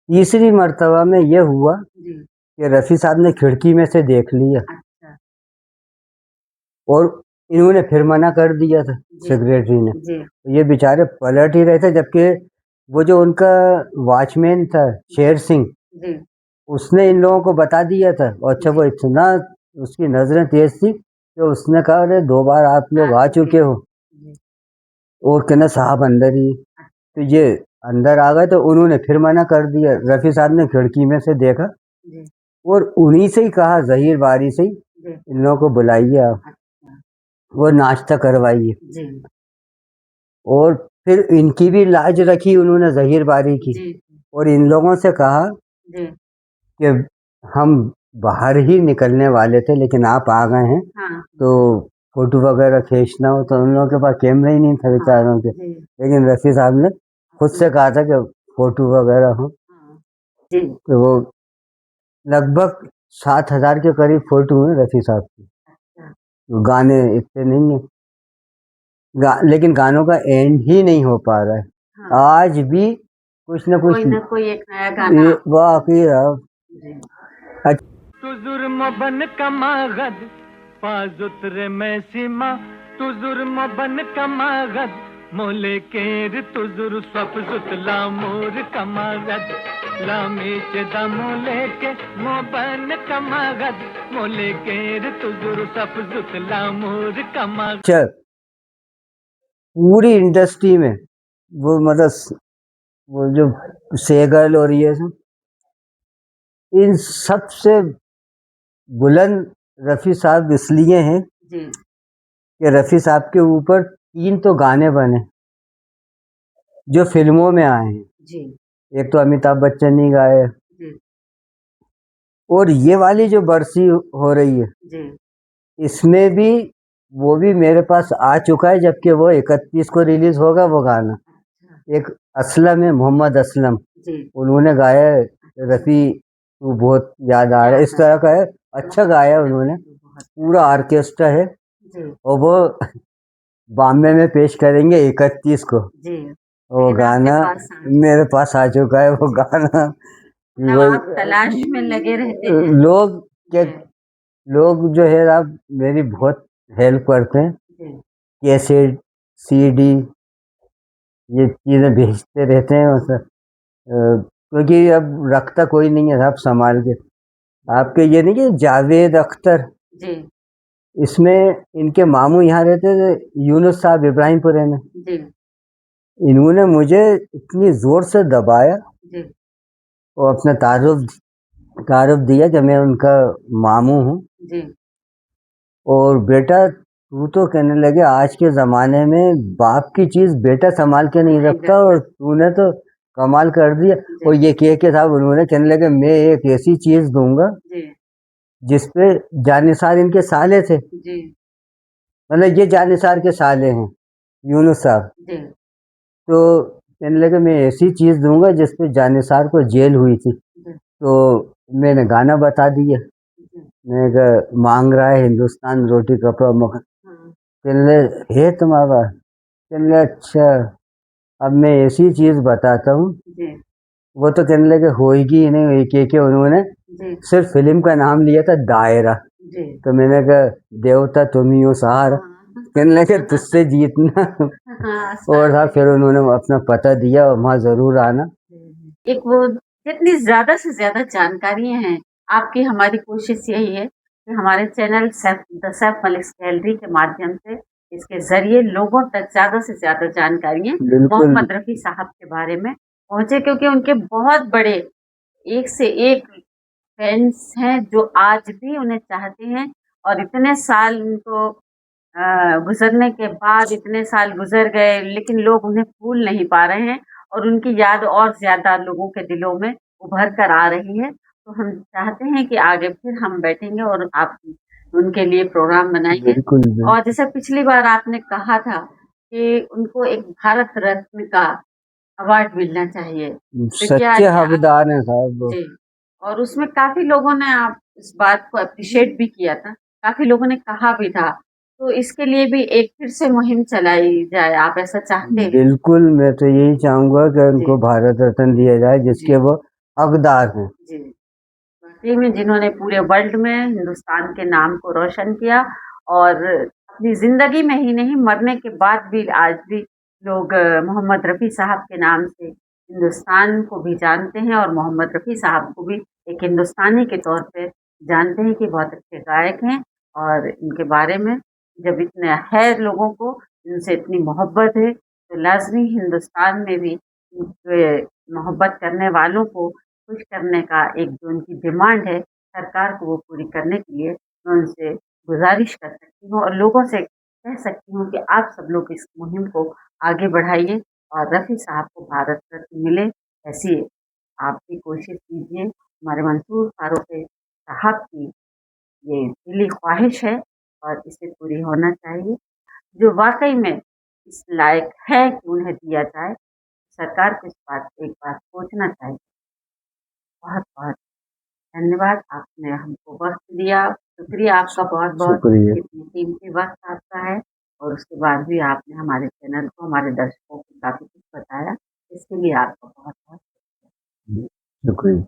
तीसरी मर्तबा में ये हुआ जी कि रफ़ी साहब ने खिड़की में से देख लिया अच्छा। और इन्होंने फिर मना कर दिया था जी सेक्रेटरी ने। जी तो ये बेचारे पलट ही रहे थे, जबकि वो जो उनका वॉचमैन था शेर सिंह, जी उसने इन लोगों को बता दिया था। और अच्छा, वो जी इतना उसकी नज़रें तेज थी कि उसने कहा, अरे 2 बार आप लोग आ चुके हो। जी और कहना साहब अंदर ही। तो ये अंदर आ गए तो उन्होंने फिर मना कर दिया। रफ़ी साहब ने खिड़की में से देखा जी और उन्हीं से ही कहा, ज़हीर बारी से ही, जी। इन लोगों को बुलाइए आप, अच्छा। वो नाश्ता करवाइए। जी और फिर इनकी भी लाज रखी उन्होंने ज़हीर बारी की, जी और इन लोगों से कहा जी। कि हम बाहर ही निकलने वाले थे लेकिन आप आ गए हैं, हाँ तो फ़ोटो वगैरह खींचना हो। तो उन लोगों के पास कैमरा ही नहीं था बेचारों के। जी लेकिन रफ़ी साहब ने खुद से कहा था कि फ़ोटो वगैरह हो। हाँ जी। तो वो लगभग 7,000 के करीब फ़ोटो हैं रफ़ी साहब की। अच्छा। गाने इतने नहीं हैं, लेकिन गानों का एंड ही नहीं हो पा रहा है। हाँ आज भी कुछ न कुछ कोई ना कोई एक नया गाना। ये वाक़ई अब जी तू जुर्म बन कमागद पाज उतरे मैं सीमा तू जुर्म बन कमागद मोले केर तू जुर सप जुतला मोर कमागद लामीच दा मोले के मो बन कमागद मोले केर तू जुर सप जुतला मोर कमागद। अच्छा, पूरी इंडस्ट्री में वो मतलब वो जो सेगल और ये सब, इन सबसे बुलंद रफ़ी साहब इसलिए हैं जी कि रफ़ी साहब के ऊपर 3 तो गाने बने जो फ़िल्मों में आए हैं। जी एक तो अमिताभ बच्चन ही गाए, जी और ये वाली जो बरसी हो रही है, जी। इसमें भी वो भी मेरे पास आ चुका है, जबकि वो 31 को रिलीज़ होगा वो गाना। अच्छा। एक असलम है, मोहम्मद असलम, जी उन्होंने गाया है, रफ़ी तू बहुत याद आ रहा है, इस तरह का है। अच्छा गाया है उन्होंने, बहुत। पूरा ऑर्केस्ट्रा है। जी और वो बॉम्बे में पेश करेंगे 31 को। जी। वो लेकिन आपके गाना पास मेरे पास आ चुका है, वो जी गाना। मतलब वो आप तलाश में लगे रहते हैं। लोग क्या, जी लोग जो है आप मेरी बहुत हेल्प करते हैं, जी कैसेट, सीडी, ये चीज़ें भेजते रहते हैं। मतलब क्योंकि अब रखता कोई नहीं है साहब संभाल के। आपके ये नहीं कि जावेद अख्तर, जी इसमें इनके मामू यहाँ रहते थे, यूनुस साहब इब्राहिमपुरे में। जी इन्होंने मुझे इतनी ज़ोर से दबाया जी और अपना तारुफ दिया कि मैं उनका मामू हूँ। जी और बेटा तू तो कहने लगे, आज के ज़माने में बाप की चीज़ बेटा संभाल के नहीं नहीं रखता, रखता। और तूने तो कमाल कर दिया। और जी ये कह के साहब उन्होंने कहने लगे, मैं एक ऐसी चीज़ दूंगा जी जिस पे जानिसार इनके साले थे, जी मतलब ये जानिसार के साले हैं यूनुस साहब। जी तो कहने लगे, मैं ऐसी चीज़ दूंगा जिस पे जानिसार को जेल हुई थी। जी तो मैंने गाना बता दिया। जी। मैंने कहा, मांग रहा है हिंदुस्तान रोटी कपड़ा मकान। हाँ कहने लगे, हे तुम्हारा। कहने लगे, अच्छा अब मैं ऐसी चीज़ बताता हूँ। जी वो तो कहने लगे होएगी ही नहीं, एक एक उन्होंने जी सिर्फ फिल्म का नाम लिया था, दायरा। जी। तो मैंने कहा, देवता तुम ही हो सहारा। हाँ कहने लगे, तुझसे जीतना। हाँ और हाँ, सारे। फिर उन्होंने अपना पता दिया, और वहाँ ज़रूर आना। एक वो जितनी ज़्यादा से ज़्यादा जानकारियाँ हैं, आपकी हमारी कोशिश यही है कि हमारे channel the Saif Malik's gallery के माध्यम से इसके ज़रिए लोगों तक ज़्यादा से ज़्यादा जानकारियाँ बिल्कुल मोहम्मद रफ़ी साहब के बारे में पहुँचे, क्योंकि उनके बहुत बड़े एक से एक फैन्स हैं जो आज भी उन्हें चाहते हैं। और इतने साल उनको गुज़रने के बाद, इतने साल गुज़र गए लेकिन लोग उन्हें भूल नहीं पा रहे हैं, और उनकी याद और ज़्यादा लोगों के दिलों में उभर कर आ रही है। तो हम चाहते हैं कि आगे फिर हम बैठेंगे और आप उनके लिए प्रोग्राम बनाएँगे। बिल्कुल बिल्कुल। और जैसे पिछली बार आपने कहा था कि उनको एक भारत रत्न का अवार्ड मिलना चाहिए क्योंकि सच्चे आज हकदार हैं साहब वो। जी, और उसमें काफ़ी लोगों ने आप इस बात को एप्रिशिएट भी किया था, काफ़ी लोगों ने कहा भी था, तो इसके लिए भी एक फिर से मुहिम चलाई जाए, आप ऐसा चाहते हैं? बिल्कुल, मैं तो यही चाहूँगा कि उनको जी, भारत रत्न दिया जाए जी, जिसके वो हकदार हैं। जी। वाक़ई में जिन्होंने पूरे वर्ल्ड में हिंदुस्तान के नाम को रोशन किया और अपनी ज़िंदगी में ही नहीं, मरने के बाद भी आज भी लोग मोहम्मद रफ़ी साहब के नाम से हिंदुस्तान को भी जानते हैं और मोहम्मद रफ़ी साहब को भी एक हिंदुस्तानी के तौर पे जानते हैं कि बहुत अच्छे गायक हैं और इनके बारे में जब इतने है लोगों को, इनसे इतनी मोहब्बत है, तो लाज़मी हिंदुस्तान में भी इनके मोहब्बत करने वालों को खुश करने का एक जो उनकी डिमांड है, सरकार को वो पूरी करने के लिए मैं उनसे गुज़ारिश कर सकती हूँ और लोगों से कह सकती हूँ कि आप सब लोग इस मुहिम को आगे बढ़ाइए और रफ़ी साहब को भारत रत्न मिले, ऐसी आप भी कोशिश कीजिए। हमारे मंसूर फारूक साहब की ये दिली ख्वाहिश है और इसे पूरी होना चाहिए, जो वाक़ई में इस लायक है कि उन्हें दिया जाए। सरकार को इस बात पे एक बार सोचना चाहिए। बहुत-बहुत धन्यवाद, आपने हमको वक़्त दिया, शुक्रिया आपका बहुत-बहुत, शुक्रिया। इतनी कीमती वक़्त आपका है और उसके बाद भी आपने हमारे चैनल को, हमारे दर्शकों को काफ़ी कुछ बताया, इसके लिए आपका बहुत-बहुत शुक्रिया।